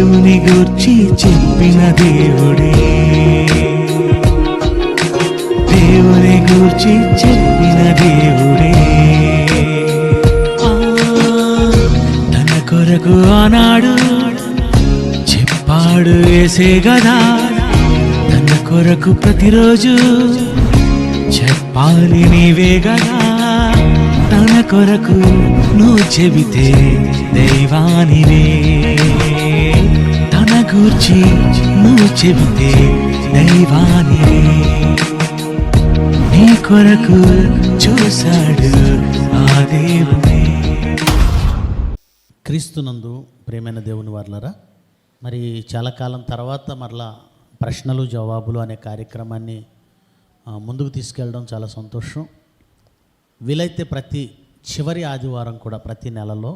దేవుని గూర్చి చెప్పిన దేవుడే, దేవుని గూర్చి చెప్పిన దేవుడే. తన కొరకు ఆనాడు చెప్పాడు యేసే గదా, తన కొరకు ప్రతిరోజు చెప్పాలి నీవే గదా. తన కొరకు నువ్వు చెబితే దైవానివే, తన గూర్చి నువ్వు చెబితే దైవానివే. నీ కొరకు చూశాడు ఆ దేవుడే. క్రీస్తునందు ప్రియమైన దేవుని వారలారా, మరి చాలా కాలం తర్వాత మరలా ప్రశ్నలు జవాబులు అనే కార్యక్రమాన్ని ముందుకు తీసుకెళ్ళడం చాలా సంతోషం. వీలైతే ప్రతి చివరి ఆదివారం కూడా, ప్రతి నెలలో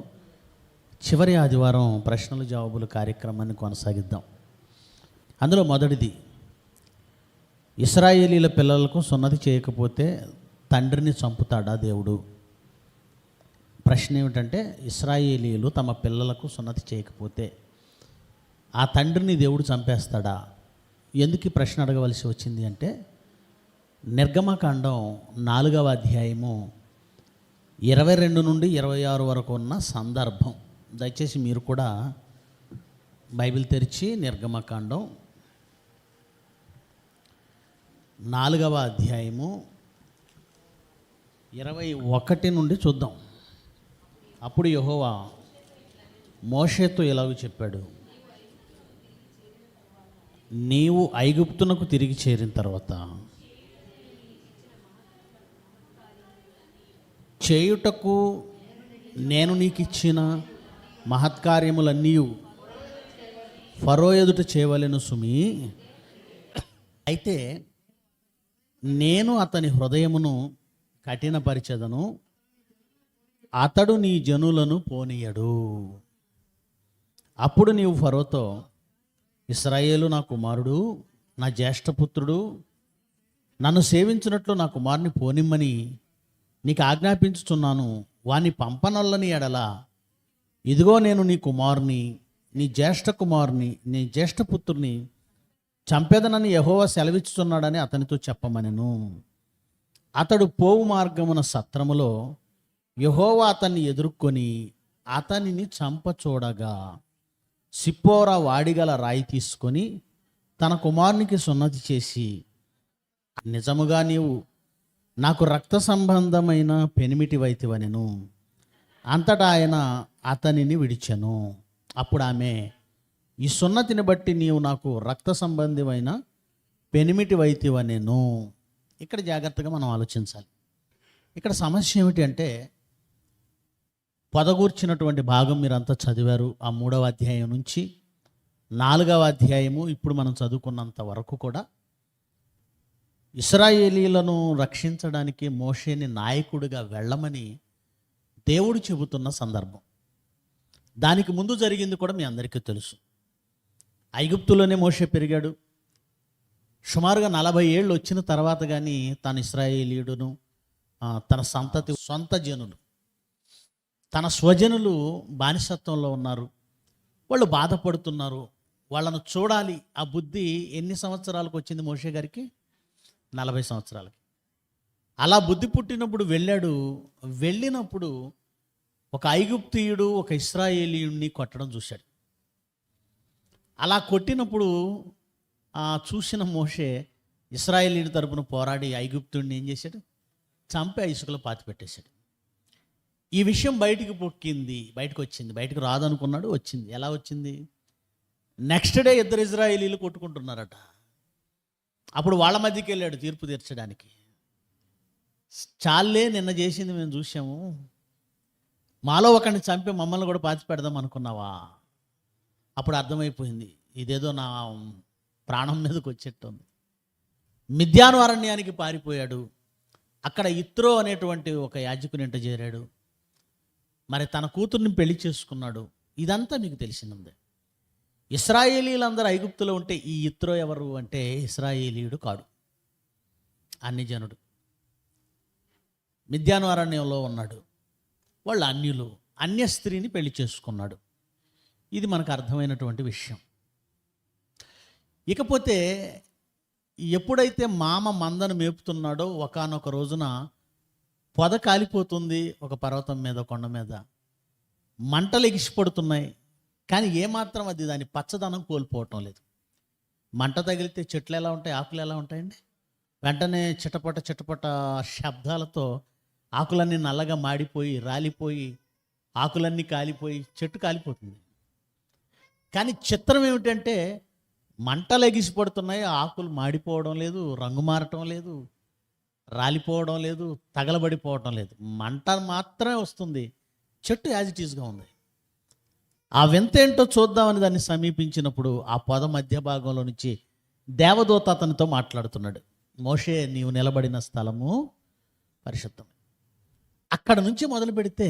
చివరి ఆదివారం ప్రశ్నలు జవాబులు కార్యక్రమాన్ని కొనసాగిద్దాం. అందులో మొదటిది, ఇశ్రాయేలీల పిల్లలకు సున్నతి చేయకపోతే తండ్రిని చంపుతాడా దేవుడు? ప్రశ్న ఏమిటంటే, ఇశ్రాయేలీలు తమ పిల్లలకు సున్నతి చేయకపోతే ఆ తండ్రిని దేవుడు చంపేస్తాడా? ఎందుకు ఈ ప్రశ్న అడగవలసి వచ్చింది అంటే, నిర్గమకాండం 4వ అధ్యాయము 22 నుండి 26 వరకు ఉన్న సందర్భం. దయచేసి మీరు కూడా బైబిల్ తెరిచి నిర్గమకాండం 4వ అధ్యాయము 21 నుండి చూద్దాం. అప్పుడు యెహోవా మోషేతో ఇలాగ చెప్పాడు, నీవు ఐగుప్తునకు తిరిగి చేరిన తర్వాత చేయుటకు నేను నీకు ఇచ్చిన మహత్కార్యములన్నీ ఫరో ఎదుట చేయవలెను సుమి. అయితే నేను అతని హృదయమును కఠినపరిచెదను, అతడు నీ జనులను పోనీయడు. అప్పుడు నీవు ఫరోతో, ఇశ్రాయేలు నా కుమారుడు, నా జ్యేష్ఠపుత్రుడు, నన్ను సేవించినట్లు నా కుమారుని పోనిమ్మని నీకు ఆజ్ఞాపించుచున్నాను, వాని పంపనల్లని ఎడల ఇదిగో నేను నీ కుమారుని, నీ జ్యేష్ఠ కుమారుని, నీ జ్యేష్ఠపుత్రుని చంపేదనని యెహోవా సెలవిచ్చుచున్నాడని అతనితో చెప్పమనెను. అతడు పోవు మార్గమున సత్రములో యెహోవా అతన్ని ఎదుర్కొని అతనిని చంపచూడగా సిప్పోరా వాడిగల రాయి తీసుకొని తన కుమారునికి సున్నతి చేసి, నిజముగా నీవు నాకు రక్త సంబంధమైన పెనిమిటివైతివనెను. అంతటా ఆయన అతనిని విడిచెను. అప్పుడు ఆమె, ఈ సున్నతిని బట్టి నీవు నాకు రక్త సంబంధమైన పెనిమిటివైతివనెను. ఇక్కడ జాగ్రత్తగా మనం ఆలోచించాలి. ఇక్కడ సమస్య ఏమిటి అంటే, పొదగూర్చినటువంటి భాగం మీరంతా చదివారు. ఆ 3వ అధ్యాయం నుంచి 4వ అధ్యాయము ఇప్పుడు మనం చదువుకున్నంత వరకు కూడా ఇశ్రాయేలీలను రక్షించడానికి మోషేని నాయకుడిగా వెళ్ళమని దేవుడు చెబుతున్న సందర్భం. దానికి ముందు జరిగింది కూడా మీ అందరికీ తెలుసు. ఐగుప్తులోనే మోషే పెరిగాడు. సుమారుగా 40 ఏళ్ళు వచ్చిన తర్వాత కానీ తన ఇశ్రాయేలీయుడును, తన సంతతి, సొంత జనులు, తన స్వజనులు బానిసత్వంలో ఉన్నారు. వాళ్ళు బాధపడుతున్నారు. వాళ్ళను చూడాలి. ఆ బుద్ధి ఎన్ని సంవత్సరాలకు వచ్చింది మోషే గారికి? 40 సంవత్సరాలకి. అలా బుద్ధి పుట్టినప్పుడు వెళ్ళాడు. వెళ్ళినప్పుడు ఒక ఐగుప్తీయుడు ఒక ఇశ్రాయేలీయుడిని కొట్టడం చూశాడు. అలా కొట్టినప్పుడు చూసిన మోషే ఇశ్రాయేలీయుడి తరపున పోరాడి ఐగుప్తుడిని ఏం చేశాడు? చంపి ఇసుకలో పాతిపెట్టేశాడు. ఈ విషయం బయటకు వచ్చింది. బయటకు రాదనుకున్నాడు, వచ్చింది. ఎలా వచ్చింది? Next day 2 ఇశ్రాయేలీలు కొట్టుకుంటున్నారట. అప్పుడు వాళ్ళ మధ్యకి వెళ్ళాడు తీర్పు తీర్చడానికి. చాలే, నిన్న చేసింది మేము చూసాము, మాలో ఒకరిని చంపి మమ్మల్ని కూడా పాతి పెడదాం అనుకున్నావా? అప్పుడు అర్థమైపోయింది, ఇదేదో నా ప్రాణం మీదకి వచ్చేట్టుంది. మిద్యాను అరణ్యానికి పారిపోయాడు. అక్కడ ఇత్రో అనేటువంటి ఒక యాజకునింట చేరాడు. మరి తన కూతుర్ని పెళ్లి చేసుకున్నాడు. ఇదంతా మీకు తెలిసిందే. ఇశ్రాయేలీలందరూ ఐగుప్తులో ఉంటే ఈ ఇత్రో ఎవరు అంటే ఇశ్రాయేలీయుడు కాడు, అన్యజనుడు. మిద్యాను అరణ్యంలో ఉన్నాడు. వాళ్ళు అన్యులు. అన్య స్త్రీని పెళ్లి చేసుకున్నాడు. ఇది మనకు అర్థమైనటువంటి విషయం. ఇకపోతే ఎప్పుడైతే మామ మందను మేపుతున్నాడో ఒకానొక రోజున పొద కాలిపోతుంది. ఒక పర్వతం మీద, కొండ మీద మంటలు ఎగిసిపడుతున్నాయి. కానీ ఏమాత్రం అది దాని పచ్చదనం కోల్పోవటం లేదు. మంట తగిలితే చెట్లు ఎలా ఉంటాయి, ఆకులు ఎలా ఉంటాయండి? వెంటనే చిటపట చిటపట శబ్దాలతో ఆకులన్నీ నల్లగా మాడిపోయి, రాలిపోయి, ఆకులన్నీ కాలిపోయి చెట్టు కాలిపోతుంది. కానీ చిత్రం ఏమిటంటే మంటలు ఎగిసిపడుతున్నాయి, ఆకులు మాడిపోవడం లేదు, రంగు మారటం లేదు, రాలిపోవడం లేదు, తగలబడిపోవటం లేదు. మంట మాత్రమే వస్తుంది, చెట్టు యాజ్ ఇట్ ఈస్గా ఉంది. ఆ వింత ఏంటో చూద్దామని దాన్ని సమీపించినప్పుడు ఆ పొద మధ్య భాగంలో నుంచి దేవదూత అతనితో మాట్లాడుతున్నాడు. మోషే, నీవు నిలబడిన స్థలము పరిశుద్ధం. అక్కడ నుంచి మొదలు పెడితే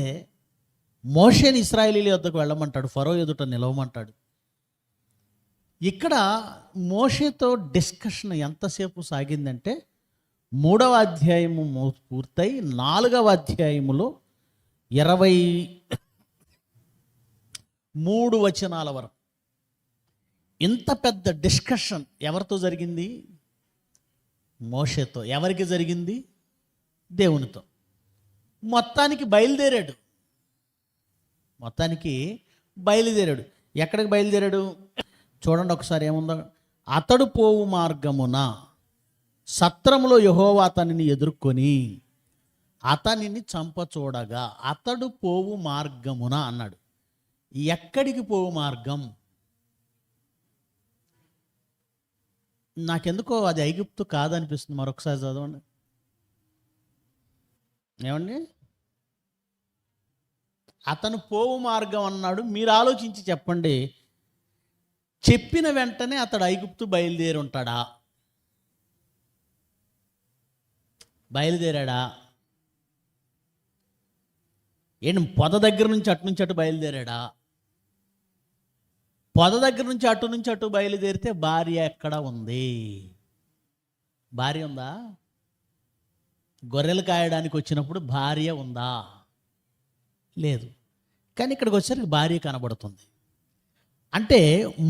మోషేని ఇశ్రాయేలీయుల యొద్దకు వెళ్ళమంటాడు, ఫరో ఎదుట నిలవమంటాడు. ఇక్కడ మోషేతో డిస్కషన్ ఎంతసేపు సాగిందంటే 3వ అధ్యాయము పూర్తయి 4వ అధ్యాయములో 23 వచనాల వరకు ఇంత పెద్ద డిస్కషన్ ఎవరితో జరిగింది? మోషేతో. ఎవరికి జరిగింది? దేవునితో. మొత్తానికి బయలుదేరాడు. ఎక్కడికి బయలుదేరాడు చూడండి ఒకసారి ఏముందో. అతడు పోవు మార్గమున సత్రములో యెహోవా అతనిని ఎదుర్కొని అతనిని చంపచూడగా, అతడు పోవు మార్గమున అన్నాడు. ఎక్కడికి పోవు మార్గం? నాకెందుకో అది ఐగుప్తు కాదనిపిస్తుంది. మరొకసారి చదవండి. ఏమండి? అతను పోవు మార్గం అన్నాడు. మీరు ఆలోచించి చెప్పండి. చెప్పిన వెంటనే అతడు ఐగుప్తు బయలుదేరి ఉంటాడా? బయలుదేరాడా? ఏంటి పొద దగ్గర నుంచి అటు బయలుదేరాడా? పొద దగ్గర నుంచి అటు బయలుదేరితే భార్య ఎక్కడ ఉంది? భార్య ఉందా? గొర్రెలు కాయడానికి వచ్చినప్పుడు భార్య ఉందా? లేదు. కానీ ఇక్కడికి వచ్చేసరికి భార్య కనబడుతుంది. అంటే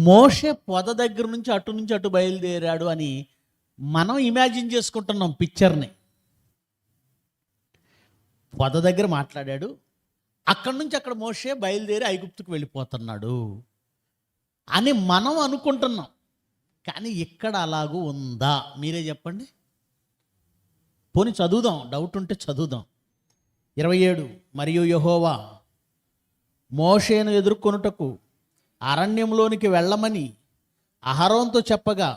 మోషే పొద దగ్గర నుంచి అటు బయలుదేరాడు అని మనం ఇమాజిన్ చేసుకుంటున్నాం పిక్చర్ని. పొద దగ్గర మాట్లాడాడు, అక్కడి నుంచి అక్కడ మోషే బయలుదేరి ఐగుప్తుకు వెళ్ళిపోతున్నాడు అని మనం అనుకుంటున్నాం. కానీ ఇక్కడ అలాగూ ఉందా? మీరే చెప్పండి. పోనీ చదువుదాం, డౌట్ ఉంటే చదువుదాం. 27 మరియు యెహోవా మోషేను ఎదుర్కొనుటకు అరణ్యంలోనికి వెళ్ళమని అహరోనుతో చెప్పగా,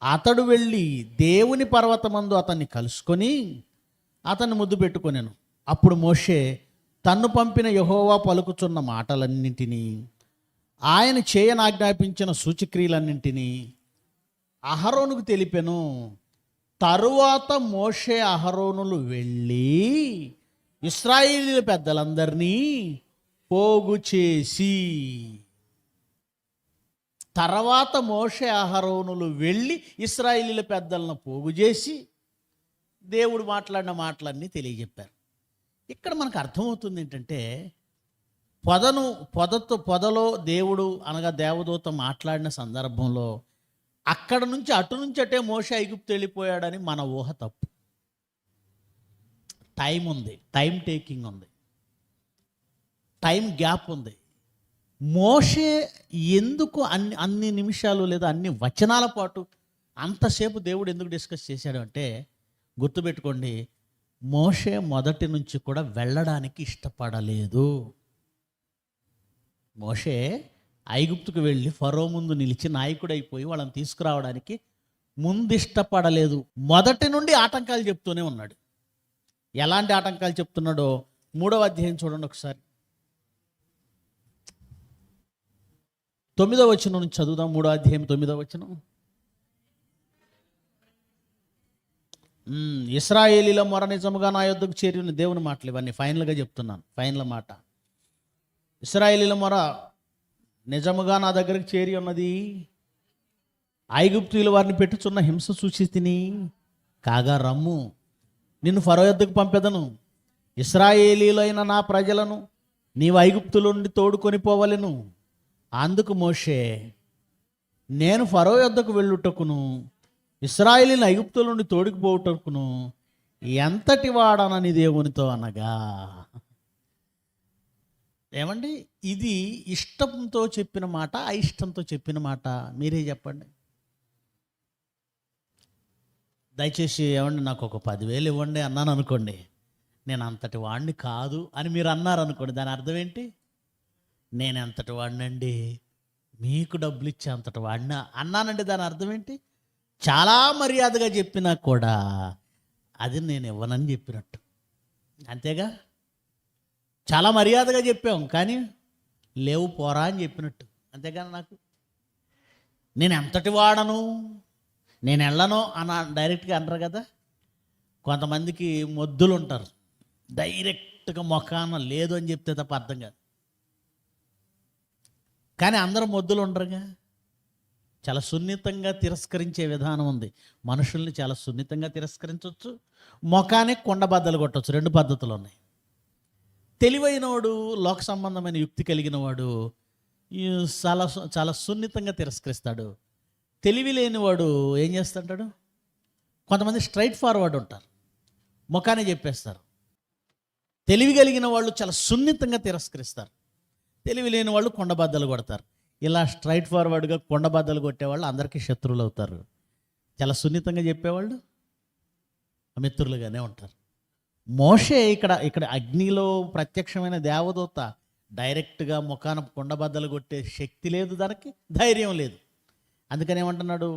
అతడు వెళ్ళి దేవుని పర్వతమందు అతన్ని కలుసుకొని అతన్ని ముద్దు పెట్టుకొనెను. అప్పుడు మోషే తన్ను పంపిన యెహోవా పలుకుచున్న మాటలన్నింటినీ, ఆయన చేయనాజ్ఞాపించిన సూచక్రియలన్నింటినీ అహరోనుకు తెలిపెను. తరువాత మోషే అహరోనులు వెళ్ళి ఇశ్రాయేలీయుల పెద్దలందరినీ పోగు చేసి, తర్వాత మోషే అహరోనులు వెళ్ళి ఇశ్రాయేలీయుల పెద్దలను పోగు చేసి దేవుడు మాట్లాడిన మాటలన్నీ తెలియజెప్పారు. ఇక్కడ మనకు అర్థమవుతుంది ఏంటంటే, పొదలో దేవుడు అనగా దేవదూత మాట్లాడిన సందర్భంలో అక్కడ నుంచి అటే మోషే ఐగుప్తు వెళ్ళిపోయాడని మన ఊహ తప్పు. టైం ఉంది, టైం టేకింగ్ ఉంది, టైం గ్యాప్ ఉంది. మోషే ఎందుకు అన్ని నిమిషాలు లేదా అన్ని వచనాల పాటు అంతసేపు దేవుడు ఎందుకు డిస్కస్ చేశాడు అంటే, గుర్తుపెట్టుకోండి, మోషే మొదటి నుంచి కూడా వెళ్ళడానికి ఇష్టపడలేదు. మోషే ఐగుప్తుకు వెళ్ళి ఫరో ముందు నిలిచి నాయకుడైపోయి వాళ్ళని తీసుకురావడానికి ముందు ఇష్టపడలేదు. మొదటి నుండి ఆటంకాలు చెప్తూనే ఉన్నాడు. ఎలాంటి ఆటంకాలు చెప్తున్నాడో 3వ అధ్యాయం చూడండి ఒకసారి. 9వ వచనం నుంచి చదువుదాం. 3వ అధ్యాయం 9వ వచనం. ఇశ్రాయేలీల మొర నిజముగా నా యొద్దకు చేరిన దేవుని మాటలు ఇవన్నీ ఫైనల్గా చెప్తున్నాను. ఫైనల్ మాట, ఇశ్రాయేలీల మొర నిజముగా నా దగ్గరకు చేరి ఉన్నది. ఐగుప్తీయులు వారిని పెట్టుచున్న హింస చూసి తిని కాగా రమ్ము, నిన్ను ఫరో యొద్దకు పంపెదను. ఇశ్రాయేలీలైన నా ప్రజలను నీవు ఐగుప్తుల నుండి తోడుకొని పోవలెను. అందుకు మోషే, నేను ఫరో యొద్దకు వెళ్ళుటకును ఇశ్రాయేలీయులను ఐగుప్తుల నుండి తోడుకుపోవుటకును ఎంతటి వాడనని దేవునితో అనగా. ఏమండి, ఇది ఇష్టంతో చెప్పిన మాట, అయిష్టంతో చెప్పిన మాట? మీరే చెప్పండి. దయచేసి ఏమండి, నాకు ఒక 10,000 ఇవ్వండి అన్నాను అనుకోండి, నేను అంతటి వాడిని కాదు అని మీరు అన్నారు అనుకోండి, దాని అర్థం ఏంటి? నేను ఎంతటి వాడినండి, మీకు డబ్బులు ఇచ్చే అంతటి వాడినా అన్నానండి, దాని అర్థం ఏంటి? చాలా మర్యాదగా చెప్పినా కూడా అది నేను ఇవ్వనని చెప్పినట్టు. అంతేగా? చాలా మర్యాదగా చెప్పాం కానీ లేవు పోరా అని చెప్పినట్టు. అంతేగాని నాకు నేను ఎంతటి వాడను, నేను వెళ్ళను అన్న డైరెక్ట్గా అనరు కదా. కొంతమందికి మొద్దులు ఉంటారు, డైరెక్ట్గా మొఖాన లేదు అని చెప్తే తప్ప అర్థం కాదు. కానీ అందరూ మొద్దులు ఉండరుగా. చాలా సున్నితంగా తిరస్కరించే విధానం ఉంది. మనుషుల్ని చాలా సున్నితంగా తిరస్కరించవచ్చు, మొఖానికి కొండబద్దలు కొట్టవచ్చు. 2 పద్ధతులు ఉన్నాయి. తెలివైనవాడు, లోక సంబంధమైన యుక్తి కలిగిన వాడు చాలా చాలా సున్నితంగా తిరస్కరిస్తాడు. తెలివి లేనివాడు ఏం చేస్తుంటాడు? కొంతమంది స్ట్రైట్ ఫార్వర్డ్ ఉంటారు, ముఖానే చెప్పేస్తారు. తెలివి కలిగిన వాళ్ళు చాలా సున్నితంగా తిరస్కరిస్తారు, తెలివి లేని వాళ్ళు కొండబద్దలు కొడతారు. ఇలా స్ట్రైట్ ఫార్వర్డ్గా కొండబద్దలు కొట్టేవాళ్ళు అందరికీ శత్రువులు అవుతారు. చాలా సున్నితంగా చెప్పేవాళ్ళు మిత్రులుగానే ఉంటారు. మోషే ఇక్కడ అగ్నిలో ప్రత్యక్షమైన దేవదూత, డైరెక్ట్గా ముఖాన కొండబద్దలు కొట్టే శక్తి లేదు, దానికి ధైర్యం లేదు. అందుకని ఏమంటున్నాడు?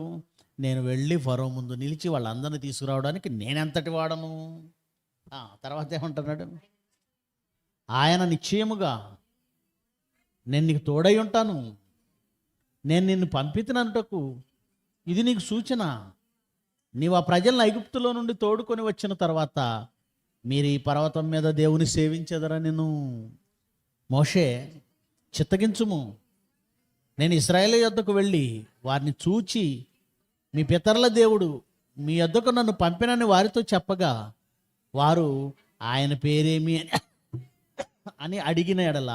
నేను వెళ్ళి ఫరో ముందు నిలిచి వాళ్ళందరినీ తీసుకురావడానికి నేనెంతటి వాడను. తర్వాత ఏమంటున్నాడు? ఆయన నిశ్చయముగా నేను నీకు తోడై ఉంటాను, నేను నిన్ను పంపితునంటకు ఇది నీకు సూచన. నీవు ఆ ప్రజలను ఐగుప్తులో నుండి తోడుకొని వచ్చిన తర్వాత మీరు ఈ పర్వతం మీద దేవుని సేవించదరా. నేను మోషే చిత్తగించుము, నేను ఇశ్రాయేలు యొద్దకు వెళ్ళి వారిని చూచి మీ పితరుల దేవుడు మీ యొద్దకు నన్ను పంపినని వారితో చెప్పగా వారు ఆయన పేరేమి అని అడిగిన ఎడల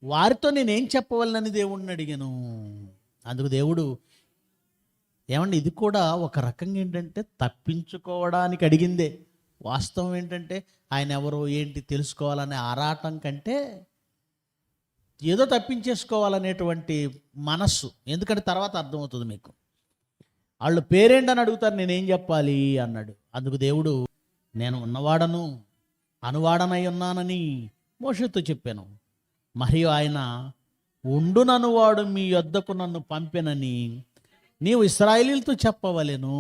వారితో నేనేం చెప్పవాలని దేవుడిని అడిగాను. అందుకు దేవుడు ఏమండి, ఇది కూడా ఒక రకంగా ఏంటంటే తప్పించుకోవడానికి అడిగిందే. వాస్తవం ఏంటంటే ఆయన ఎవరో ఏంటి తెలుసుకోవాలనే ఆరాటం కంటే ఏదో తప్పించేసుకోవాలనేటువంటి మనస్సు. ఎందుకంటే తర్వాత అర్థమవుతుంది మీకు. వాళ్ళు పేరేంటని అడుగుతారు, నేనేం చెప్పాలి అన్నాడు. అందుకు దేవుడు, నేను ఉన్నవాడను అనువాడనై ఉన్నానని మోషేతో చెప్పాను. మరియు ఆయన ఉండుననువాడు మీ యొద్దకు నన్ను పంపెనని నీవు ఇశ్రాయేలీయులతో చెప్పవలెను.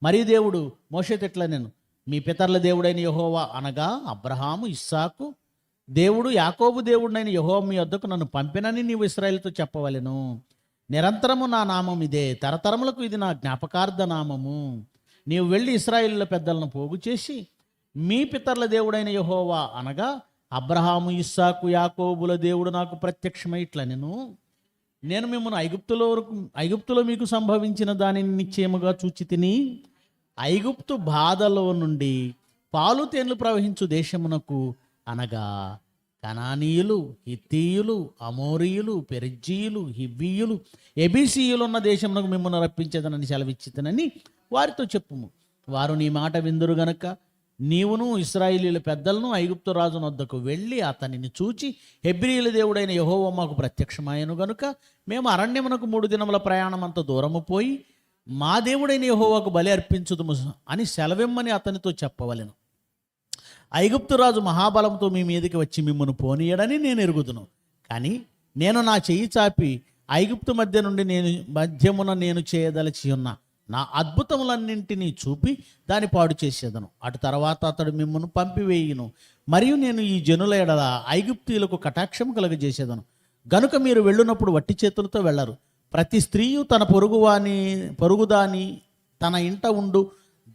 మరియు దేవుడు మోషేతో ఇట్లా, నేను మీ పితరుల దేవుడైన యెహోవా అనగా అబ్రహాము ఇస్సాకు దేవుడు యాకోబు దేవుడైన యెహోవా మీ యొద్దకు నన్ను పంపినని నీవు ఇశ్రాయేలుతో చెప్పవలెను. నిరంతరము నా నామం ఇదే, తరతరములకు ఇది నా జ్ఞాపకార్థ నామము. నీవు వెళ్ళి ఇశ్రాయేలుల పెద్దలను పోగు చేసి మీ పితరుల దేవుడైన యెహోవా అనగా అబ్రహాము ఇస్సాకు యాకోబుల దేవుడు నాకు ప్రత్యక్షమై ఇట్లా, నేను మిమ్మల్ని ఐగుప్తులో మీకు సంభవించిన దానిని నిశ్చయముగా చూచి తిని ఐగుప్తు బాధలో నుండి పాలు తేన్లు ప్రవహించు దేశమునకు అనగా కనానీయులు, హిత్తీయులు, అమోరీయులు, పెరిజ్జీయులు, హివ్వీయులు, ఎబీసీయులు ఉన్న దేశమునకు మిమ్మల్ని రప్పించేదనని సెలవిచ్చితనని వారితో చెప్పుము. వారు నీ మాట విందురు గనక నీవును ఇశ్రాయేలీయుల పెద్దలను ఐగుప్తు రాజు వద్దకు వెళ్ళి అతనిని చూచి హెబ్రీయుల దేవుడైన యెహోవా మాకు ప్రత్యక్షమాయను గనుక మేము అరణ్యమునకు 3 దినముల ప్రయాణం అంత దూరము పోయి మా దేవుడైన యెహోవాకు బలి అర్పించుదుము అని సెలవిమ్మని అతనితో చెప్పవలెను. ఐగుప్తు రాజు మహాబలంతో మీ మీదకి వచ్చి మిమ్మల్ని పోనీయడని నేను ఎరుగుదును. కానీ నేను నా చెయ్యి చాపి ఐగుప్తు మధ్యమున నేను చేయదలచి ఉన్న నా అద్భుతములన్నింటినీ చూపి దాన్ని పాడు చేసేదను. అటు తర్వాత అతడు మిమ్మల్ని పంపివేయును. మరియు నేను ఈ జనుల ఎడల ఐగుప్తీయులకు కటాక్షం కలుగజేసేదను. గనుక మీరు వెళ్ళినప్పుడు వట్టి చేతులతో వెళ్ళరు. ప్రతి స్త్రీయు తన పొరుగుదాని తన ఇంట ఉండు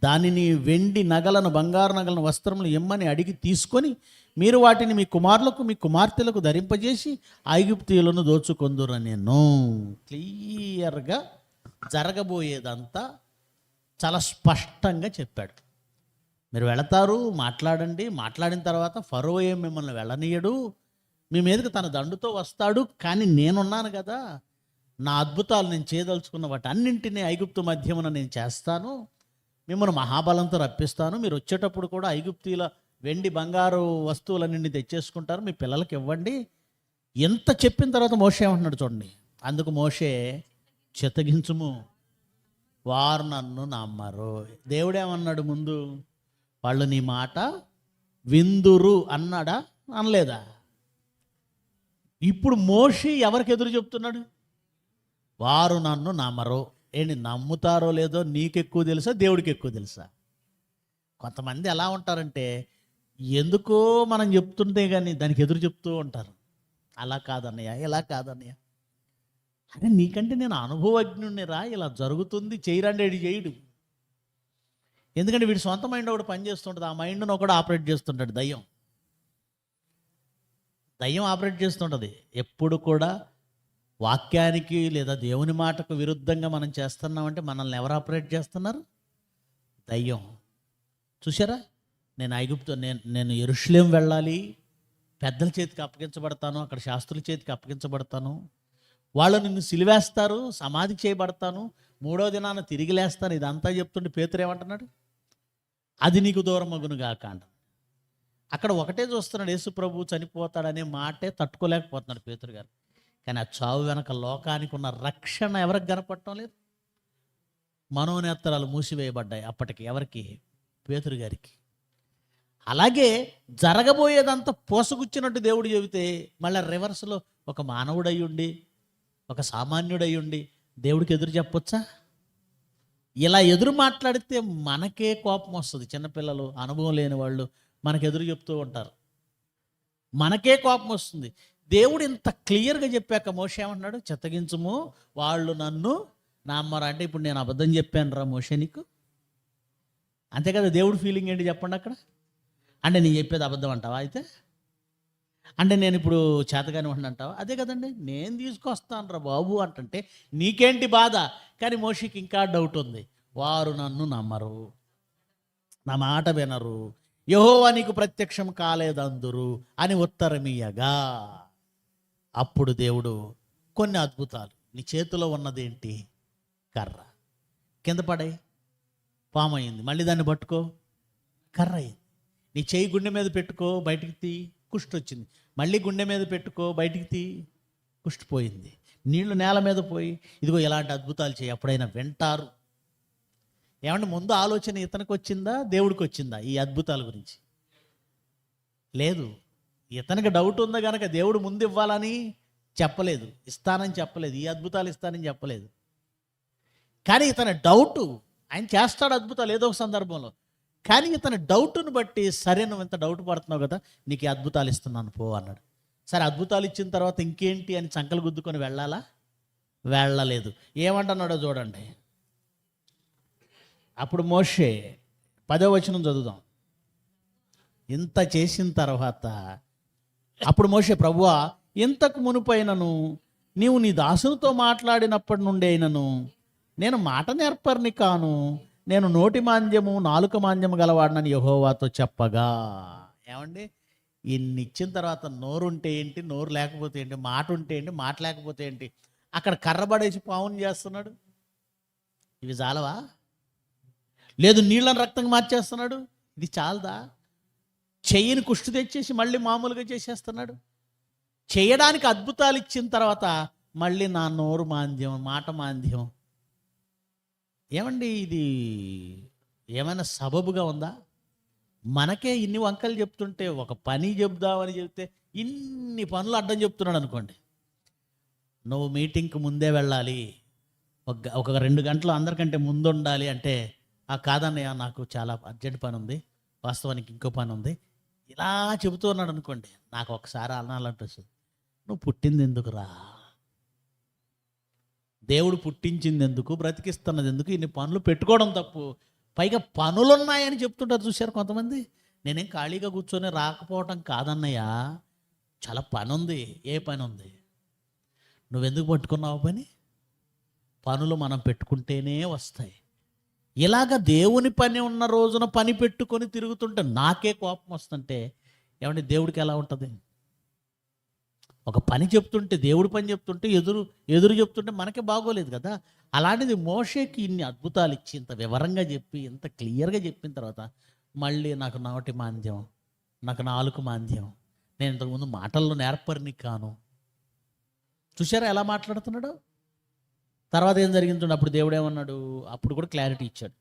దానిని వెండి నగలను, బంగారు నగలను, వస్త్రములు ఇమ్మని అడిగి తీసుకొని మీరు వాటిని మీ కుమారులకు మీ కుమార్తెలకు ధరింపజేసి ఐగుప్తీయులను దోచుకొందురనెను. క్లియర్గా జరగబోయేదంతా చాలా స్పష్టంగా చెప్పాడు. మీరు వెళతారు, మాట్లాడండి, మాట్లాడిన తర్వాత ఫరో ఏం మిమ్మల్ని వెళ్ళనీయడు, మీ మీదకి తన దండుతో వస్తాడు, కానీ నేనున్నాను కదా, నా అద్భుతాలు నేను చేయదలుచుకున్న వాటి అన్నింటినీ ఐగుప్తు మధ్యమున నేను చేస్తాను, మిమ్మల్ని మహాబలంతో రప్పిస్తాను, మీరు వచ్చేటప్పుడు కూడా ఐగుప్తీల వెండి బంగారు వస్తువులన్నింటినీ తెచ్చేసుకుంటారు, మీ పిల్లలకి ఇవ్వండి. ఎంత చెప్పిన తర్వాత మోషే ఏమంటున్నాడు చూడండి. అందుకు మోషే, చిత్తగించుము, వారు నన్ను నమ్మరు. దేవుడేమన్నాడు ముందు? వాళ్ళు నీ మాట విందురు అన్నాడా, అనలేదా? ఇప్పుడు మోషే ఎవరికి ఎదురు చెప్తున్నాడు? వారు నన్ను నమ్మరు. ఏంటి, నమ్ముతారో లేదో నీకు ఎక్కువ తెలుసా, దేవుడికి ఎక్కువ తెలుసా? కొంతమంది ఎలా ఉంటారంటే ఎందుకో మనం చెప్తుంటే కానీ దానికి ఎదురు చెప్తూ ఉంటారు. అలా కాదన్నయ్య, ఇలా కాదన్నయ్య. అరే నీకంటే నేను అనుభవజ్ఞుణ్ణి రా, ఇలా జరుగుతుంది చేయరండి, ఏడు చేయడు. ఎందుకంటే వీడి సొంత మైండ్ ఒకటి పనిచేస్తుంటుంది, ఆ మైండ్ను ఒకటి ఆపరేట్ చేస్తుంటాడు దయ్యం. దయ్యం ఆపరేట్ చేస్తుంటుంది. ఎప్పుడు కూడా వాక్యానికి లేదా దేవుని మాటకు విరుద్ధంగా మనం చేస్తున్నామంటే మనల్ని ఎవరు ఆపరేట్ చేస్తున్నారు? దయ్యం. చూసారా, నేను ఐగుప్తు నేను యెరూషలేము వెళ్ళాలి, పెద్దల చేతికి అప్పగించబడతాను, అక్కడ శాస్త్రుల చేతికి అప్పగించబడతాను, వాళ్ళు నిన్ను సిలివేస్తారు, సమాధి చేయబడతాను, 3వ దినాన తిరిగి లేస్తాను, ఇదంతా చెప్తుంటే పేతురు ఏమంటున్నాడు? అది నీకు దూరం మగునుగా కాండ. అక్కడ ఒకటే చూస్తున్నాడు, యేసు ప్రభు చనిపోతాడనే మాటే తట్టుకోలేకపోతున్నాడు పేతురు గారు. కానీ ఆ చావు వెనక లోకానికి ఉన్న రక్షణ ఎవరికి కనపడటం లేదు. మనోనేత్రాలు మూసివేయబడ్డాయి అప్పటికి. ఎవరికి? పేతురు గారికి. అలాగే జరగబోయేదంతా పోసగుచ్చినట్టు దేవుడు చెబితే మళ్ళీ రివర్స్లో ఒక మానవుడై ఉండి, ఒక సామాన్యుడై ఉండి దేవుడికి ఎదురు చెప్పొచ్చా? ఇలా ఎదురు మాట్లాడితే మనకే కోపం వస్తుంది. చిన్నపిల్లలు, అనుభవం లేని వాళ్ళు మనకు ఎదురు చెప్తూ ఉంటారు, మనకే కోపం వస్తుంది. దేవుడు ఇంత క్లియర్గా చెప్పాక మోషే ఏమంటున్నాడు? చిత్తగించుము, వాళ్ళు నన్ను నమ్మరు. అంటే ఇప్పుడు నేను అబద్ధం చెప్పాను రా మోషే నీకు? అంతే కదా. దేవుడు ఫీలింగ్ ఏంటి చెప్పండి అక్కడ? అంటే నేను చెప్పేది అబద్ధం అంటావా? అయితే అంటే నేను ఇప్పుడు చేతగాని ఉండి అంటావా? అదే కదండి, నేను తీసుకొస్తాను రా బాబు అంటుంటే నీకేంటి బాధ? కానీ మోషేకి ఇంకా డౌట్ ఉంది. వారు నన్ను నమ్మరు, నా మాట వినరు, యెహోవా నీకు ప్రత్యక్షం కాలేదందురు అని ఉత్తరమియ్యగా, అప్పుడు దేవుడు కొన్ని అద్భుతాలు. నీ చేతిలో ఉన్నదేంటి? కర్ర. కింద పడాయి, పాము అయింది. మళ్ళీ దాన్ని పట్టుకో, కర్ర అయింది. నీ చేయి గుండె మీద పెట్టుకో, బయటికి తీ, కుష్టి వచ్చింది. మళ్ళీ గుండె మీద పెట్టుకో, బయటికి తీ, కుష్టి పోయింది. నీళ్లు నేల మీద పోయి, ఇదిగో ఇలాంటి అద్భుతాలు చేయి, అప్పుడైనా వింటారు. ఏమంటే ముందు ఆలోచన ఇతనికి వచ్చిందా, దేవుడికి వచ్చిందా ఈ అద్భుతాల గురించి? లేదు. ఇతనికి డౌట్ ఉందా కనుక దేవుడు ముందు ఇవ్వాలని చెప్పలేదు, ఇస్తానని చెప్పలేదు, ఈ అద్భుతాలు ఇస్తానని చెప్పలేదు. కానీ ఇతని డౌటు, ఆయన చేస్తాడు అద్భుతాలు ఏదో ఒక సందర్భంలో, కానీ ఇతని డౌట్ను బట్టి, సరే నువ్వు ఇంత డౌట్ పడుతున్నావు కదా, నీకు ఈ అద్భుతాలు ఇస్తున్నాను పో అన్నాడు. సరే అద్భుతాలు ఇచ్చిన తర్వాత ఇంకేంటి అని చంకలు గుద్దుకొని వెళ్ళాలా? వెళ్ళలేదు. ఏమంటున్నాడో చూడండి. అప్పుడు మోషే 10వ వచనం చదువుదాం. ఇంత చేసిన తర్వాత అప్పుడు మోషే, ప్రభువా ఇంతకు మునుపైనను నీవు నీ దాసునితో మాట్లాడినప్పటి నుండి అయినను నేను మాట నేర్పరిని కాను, నేను నోటి మాంద్యము నాలుక మాంద్యము గలవాడినని యెహోవాతో చెప్పగా. ఏమండి, ఇన్ని ఇచ్చిన తర్వాత నోరు ఉంటే ఏంటి, నోరు లేకపోతే ఏంటి, మాట ఉంటే ఏంటి, మాట లేకపోతే ఏంటి, అక్కడ కర్రబడేసి పావును చేస్తున్నాడు. ఇవి చాలవా? లేదు నీళ్ళని రక్తంగా మార్చేస్తున్నాడు. ఇది చాలదా? చెయ్యిని కుష్టి తెచ్చేసి మళ్ళీ మామూలుగా చేసేస్తున్నాడు. చేయడానికి అద్భుతాలు ఇచ్చిన తర్వాత మళ్ళీ నా నోరు మాంద్యం, మాట మాంద్యం. ఏమండి, ఇది ఏమైనా సబబుగా ఉందా? మనకే ఇన్ని వంకలు చెప్తుంటే, ఒక పని చెప్దామని చెప్తే ఇన్ని పనులు అడ్డం చెప్తున్నాడు అనుకోండి. నువ్వు మీటింగ్కి ముందే వెళ్ళాలి, ఒక 2 గంటలు అందరికంటే ముందు ఉండాలి అంటే, కాదన్నయ్య నాకు చాలా అర్జెంట్ పని ఉంది, వాస్తవానికి ఇంకో పని ఉంది, ఇలా చెబుతూ ఉన్నాడు అనుకోండి. నాకు ఒకసారి అనాలంటుంది, నువ్వు పుట్టింది ఎందుకురా? దేవుడు పుట్టించింది ఎందుకు, బ్రతికిస్తున్నది ఎందుకు? ఇన్ని పనులు పెట్టుకోవడం తప్పు. పైగా పనులున్నాయని చెప్తుంటారు చూశారు కొంతమంది. నేనేం ఖాళీగా కూర్చొని రాకపోవటం కాదన్నయ్యా, చాలా పని ఉంది. ఏ పని ఉంది? నువ్వెందుకు పట్టుకున్నావు పని? పనులు మనం పెట్టుకుంటేనే వస్తాయి. ఇలాగ దేవుని పని ఉన్న రోజున పని పెట్టుకొని తిరుగుతుంటే నాకే కోపం వస్తుంటే, ఏమంటే దేవుడికి ఎలా ఉంటుంది? ఒక పని చెప్తుంటే, దేవుడి పని చెప్తుంటే ఎదురు చెప్తుంటే మనకే బాగోలేదు కదా. అలాంటిది మోషేకి ఇన్ని అద్భుతాలు ఇచ్చి, ఇంత వివరంగా చెప్పి, ఇంత క్లియర్గా చెప్పిన తర్వాత మళ్ళీ నాకు నోటి మాంద్యం, నాకు నాలుక మాంద్యం, నేను ఇంతకుముందు మాటల్లో నేర్పరిని కాను. చూసారా ఎలా మాట్లాడుతున్నాడు? తర్వాత ఏం జరిగింది? అప్పుడు దేవుడు ఏమన్నాడు? అప్పుడు కూడా క్లారిటీ ఇచ్చాడు.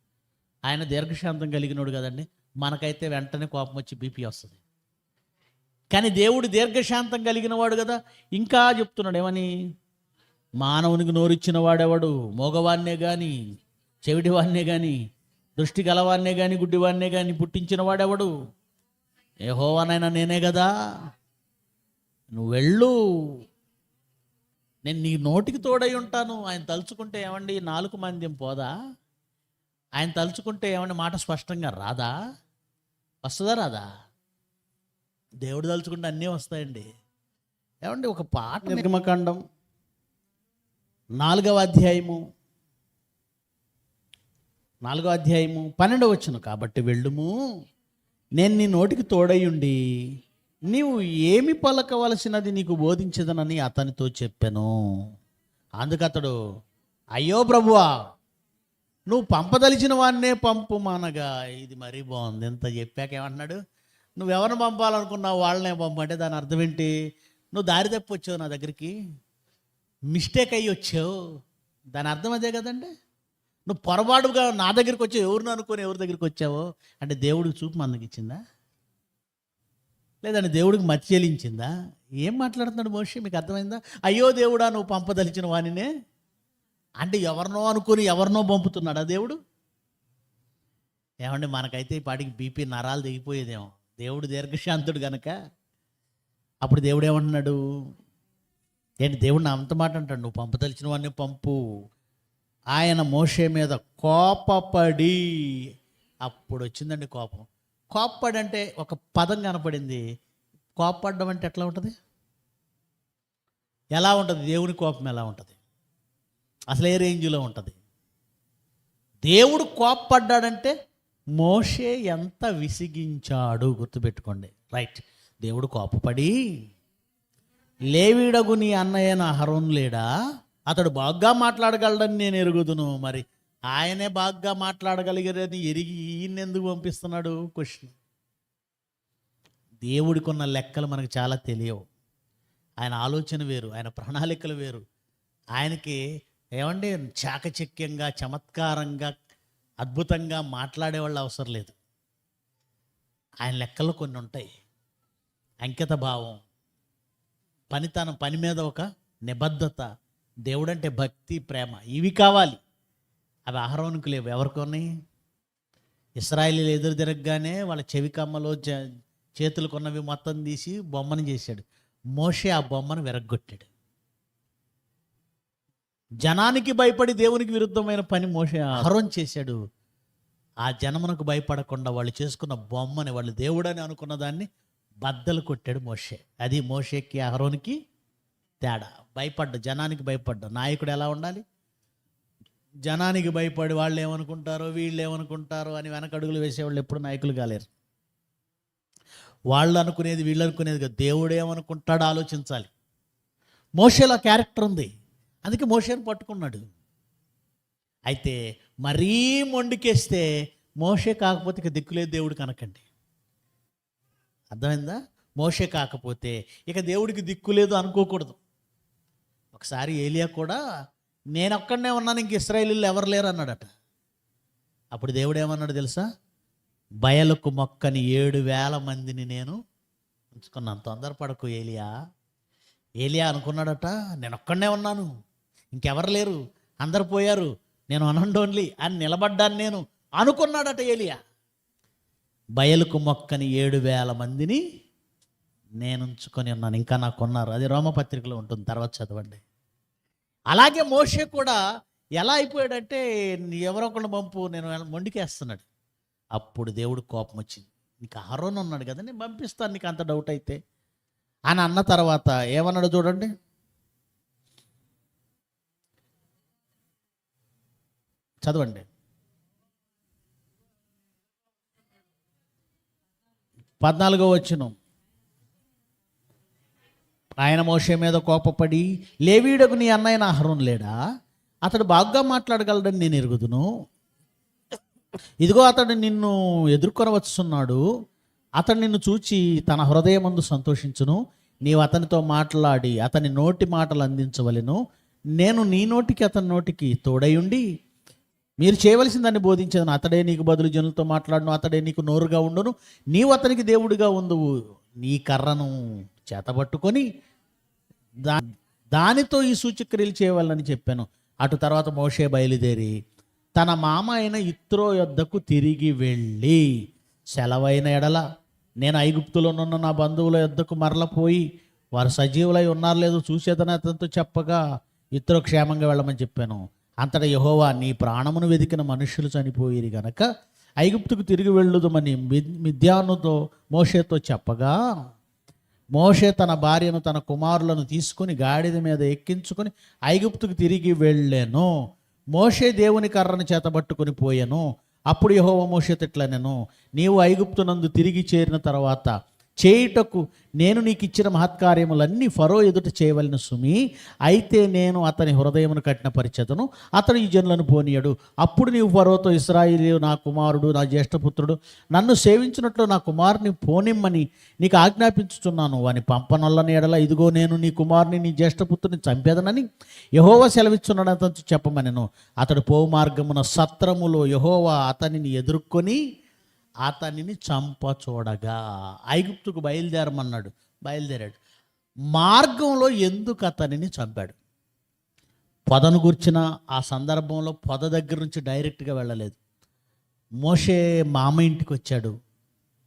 ఆయన దీర్ఘశాంతం కలిగినోడు కదండి. మనకైతే వెంటనే కోపం వచ్చి బీపీ వస్తుంది. కానీ దేవుడు దీర్ఘశాంతం కలిగిన వాడు కదా. ఇంకా చెప్తున్నాడు ఏమని? మానవునికి నోరిచ్చిన వాడెవడు? మోగవాన్నే కానీ, చెవిటివాన్నే కానీ, దృష్టి గలవాన్నే కానీ, గుడ్డివాన్నే కానీ పుట్టించిన వాడెవడు? యెహోవానైనా నేనే కదా. నువ్వు వెళ్ళు, నేను నీ నోటికి తోడై ఉంటాను. ఆయన తలుచుకుంటే ఏమండి నాలుగు మంద్యం పోదా? ఆయన తలుచుకుంటే ఏమండి మాట స్పష్టంగా రాదా? వస్తుందా రాదా? దేవుడు తలుచుకుంటే అన్నీ వస్తాయండి. ఏమండి ఒక పాట, నిర్గమకాండం 4వ అధ్యాయము 12వ వచనం. కాబట్టి వెళ్ళుము, నేను నీ నోటికి తోడయుండి నీవు ఏమి పలకవలసినది నీకు బోధించదనని అతనితో చెప్పాను. అందుకతడు, అయ్యో ప్రభువా, నువ్వు పంపదలిచిన వాన్నే పంపు మానగా. ఇది మరీ బాగుంది. ఎంత చెప్పాక ఏమంటున్నాడు? నువ్వెవరిని పంపాలనుకున్నావు వాళ్ళనే పంపు అంటే దాని అర్థం ఏంటి? నువ్వు దారి తప్పి వచ్చావు నా దగ్గరికి, మిస్టేక్ అయ్యి వచ్చావు. దాని అర్థం అదే కదండి. నువ్వు పొరపాటుగా నా దగ్గరికి వచ్చావు, ఎవరిని అనుకొని ఎవరి దగ్గరికి వచ్చావో అంటే దేవుడికి చూపు మందకిచ్చిందా? లేదంటే దేవుడికి మతి చెల్లించిందా? ఏం మాట్లాడుతున్నాడు మోషే? మీకు అర్థమైందా? అయ్యో దేవుడా, నువ్వు పంపదలిచిన వానినే అంటే ఎవరినో అనుకుని ఎవరినో పంపుతున్నాడా దేవుడు? ఏమండి మనకైతే ఈ పాటికి బీపీ నరాలు దిగిపోయేదేమో. దేవుడు దీర్ఘశాంతుడు గనక. అప్పుడు దేవుడు ఏమంటున్నాడు? ఏంటి దేవుడు నా అంత మాట అంటాడు? నువ్వు పంపదలిచిన వాడిని పంపు. ఆయన మోషే మీద కోపపడి, అప్పుడు వచ్చిందండి కోపం. కోపపడి అంటే ఒక పదం కనపడింది. కోపపడడం అంటే ఎట్లా ఉంటుంది? ఎలా ఉంటుంది? దేవుని కోపం ఎలా ఉంటుంది? అసలు ఏ రేంజ్లో ఉంటుంది? దేవుడు కోపపడ్డాడంటే మోషే ఎంత విసిగించాడు గుర్తుపెట్టుకోండి. రైట్. దేవుడు కోపపడి, లేవీడగు నీ అన్నయ్యన అహరోను లేడా? అతడు బాగా మాట్లాడగలడని నేను ఎరుగుదును. మరి ఆయనే బాగా మాట్లాడగలిగారని ఎరిగి ఈయనెందుకు పంపిస్తున్నాడు? క్వశ్చన్. దేవుడికి ఉన్న లెక్కలు మనకు చాలా తెలియవు. ఆయన ఆలోచన వేరు, ఆయన ప్రణాళికలు వేరు. ఆయనకి ఏమండి చాకచక్యంగా, చమత్కారంగా, అద్భుతంగా మాట్లాడేవాళ్ళు అవసరం లేదు. ఆయన లెక్కలు కొన్ని ఉంటాయి. అంకిత భావం, పనితనం, పని మీద ఒక నిబద్ధత, దేవుడంటే భక్తి, ప్రేమ, ఇవి కావాలి. అవి అహరోనుకు లేవు. ఎవరికి ఉన్నాయి? ఇశ్రాయేలీలు ఎదురు తిరగగానే వాళ్ళ చెవి కమ్మలో చేతులకున్నవి మొత్తం తీసి బొమ్మను చేశాడు. మోషే ఆ బొమ్మను విరగ్గొట్టాడు. జనానికి భయపడి దేవునికి విరుద్ధమైన పని మోషే అహరోన్ చేశాడు. ఆ జనమునకు భయపడకుండా వాళ్ళు చేసుకున్న బొమ్మని, వాళ్ళు దేవుడని అనుకున్న దాన్ని బద్దలు కొట్టాడు మోషే. అది మోషేకి అహరోన్కి తేడా. భయపడ్డా, జనానికి భయపడ్డా. నాయకుడు ఎలా ఉండాలి? జనానికి భయపడి వాళ్ళు ఏమనుకుంటారో, వీళ్ళు ఏమనుకుంటారో అని వెనకడుగులు వేసేవాళ్ళు ఎప్పుడు నాయకులు కాలేరు. వాళ్ళు అనుకునేది వీళ్ళు అనుకునేది కదా, దేవుడు ఏమనుకుంటాడో ఆలోచించాలి. మోషేలో క్యారెక్టర్ ఉంది, అందుకే మోషేని పట్టుకున్నాడు. అయితే మరీ మొండికేస్తే మోషే కాకపోతే ఇక దిక్కులేదు దేవుడు కనకండి. అర్థమైందా? మోషే కాకపోతే ఇక దేవుడికి దిక్కు లేదు అనుకోకూడదు. ఒకసారి ఏలియా కూడా నేను ఒక్కడనే ఉన్నాను, ఇంక ఇశ్రాయేలీయులు ఎవరు లేరు అన్నాడట. అప్పుడు దేవుడు ఏమన్నాడు తెలుసా? బయలుకు మొక్కని 7,000 మందిని నేను ఉంచుకున్నాను. తొందరపడకు ఏలియా. ఏలియా అనుకున్నాడట, నేను ఒక్కడనే ఉన్నాను, ఇంకెవరు లేరు, అందరు పోయారు, నేను అనండోన్లీ అని నిలబడ్డాను నేను అనుకున్నాడట ఏలియా. బయలుకు మొక్కని 7,000 మందిని నేను ఉంచుకొని ఉన్నాను, ఇంకా నాకు ఉన్నారు. అది రోమపత్రికలో ఉంటుంది, తర్వాత చదవండి. అలాగే మోషే కూడా ఎలా అయిపోయాడంటే, ఎవరో ఒకళ్ళు పంపు, నేను మొండికేస్తున్నాడు. అప్పుడు దేవుడు కోపం వచ్చింది. నీకు అహరోను ఉన్నాడు కదా, నేను పంపిస్తాను నీకు అంత డౌట్ అయితే అని అన్న తర్వాత ఏమన్నాడు చూడండి. చదవండి. 14వ వచనం. ఆయన మోషే మీద కోపపడి, లేవీయుడకు నీ అన్నయ్య అహరోను లేడా? అతడు బాగా మాట్లాడగలడని నేను ఎరుగుదును. ఇదిగో అతడు నిన్ను ఎదుర్కొని వచ్చున్నాడు. అతడు నిన్ను చూచి తన హృదయమందు సంతోషించును. నీవు అతనితో మాట్లాడి అతని నోటి మాటలు అందించవలెను. నేను నీ నోటికి అతని నోటికి తోడయుండి మీరు చేయవలసిందాన్ని బోధించదను. అతడే నీకు బదులు జనులతో మాట్లాడును, అతడే నీకు నోరుగా ఉండును. నీవు అతనికి దేవుడిగా ఉందువు. నీ కర్రను చేతబట్టుకొని దానితో ఈ సూచక్రియలు చేయవాలని చెప్పాను. అటు తర్వాత మోషే బయలుదేరి తన మామ అయిన ఇత్రో యొద్దకు తిరిగి వెళ్ళి, సెలవైన ఎడల నేను ఐగుప్తులోనున్న నా బంధువుల యొద్దకు మరలపోయి వారు సజీవులై ఉన్నారో లేదో చూసేదని అతనితో చెప్పగా ఇత్రో క్షేమంగా వెళ్ళమని చెప్పాను. అంతటా యెహోవా, నీ ప్రాణమును వెతికిన మనుషులు చనిపోయిరి గనక ఐగుప్తుకు తిరిగి వెళ్ళుదమని మిద్యానుతో మోషేతో చెప్పగా, మోషే తన భార్యను తన కుమారులను తీసుకుని గాడిద మీద ఎక్కించుకొని ఐగుప్తుకు తిరిగి వెళ్ళాను. మోషే దేవుని కర్రను చేతబట్టుకొని పోయాను. అప్పుడు యెహోవా మోషేతో ఇట్లనెను, నీవు ఐగుప్తునందు తిరిగి చేరిన తర్వాత చేయుటకు నేను నీకు ఇచ్చిన మహత్కార్యములన్నీ ఫరో ఎదుట చేయవలెను సుమి. అయితే నేను అతని హృదయమును కఠినపరిచెదను, అతడు ఈ జనులను పోనీయడు. అప్పుడు నీవు ఫరోతో, ఇశ్రాయేలు నా కుమారుడు, నా జ్యేష్ఠపుత్రుడు, నన్ను సేవించినట్లు నా కుమారుని పోనిమ్మని నీకు ఆజ్ఞాపించుచున్నాను. వాని పంపనొల్లని ఎడల ఇదిగో నేను నీ కుమారుని నీ జ్యేష్ఠపుత్రుని చంపేదనని యెహోవా సెలవిచ్చున్నాడు అతను చెప్పమనెను. అతడు పోవు మార్గమున సత్రములో యెహోవా అతనిని ఎదుర్కొని అతనిని చంప చూడగా ఐగుప్తుకు బయలుదేరమన్నాడు. బయలుదేరాడు. మార్గంలో ఎందుకు అతనిని చంపాడు? పొదను గుర్చిన ఆ సందర్భంలో పొద దగ్గర నుంచి డైరెక్ట్గా వెళ్ళలేదు. మోషే మామ ఇంటికి వచ్చాడు,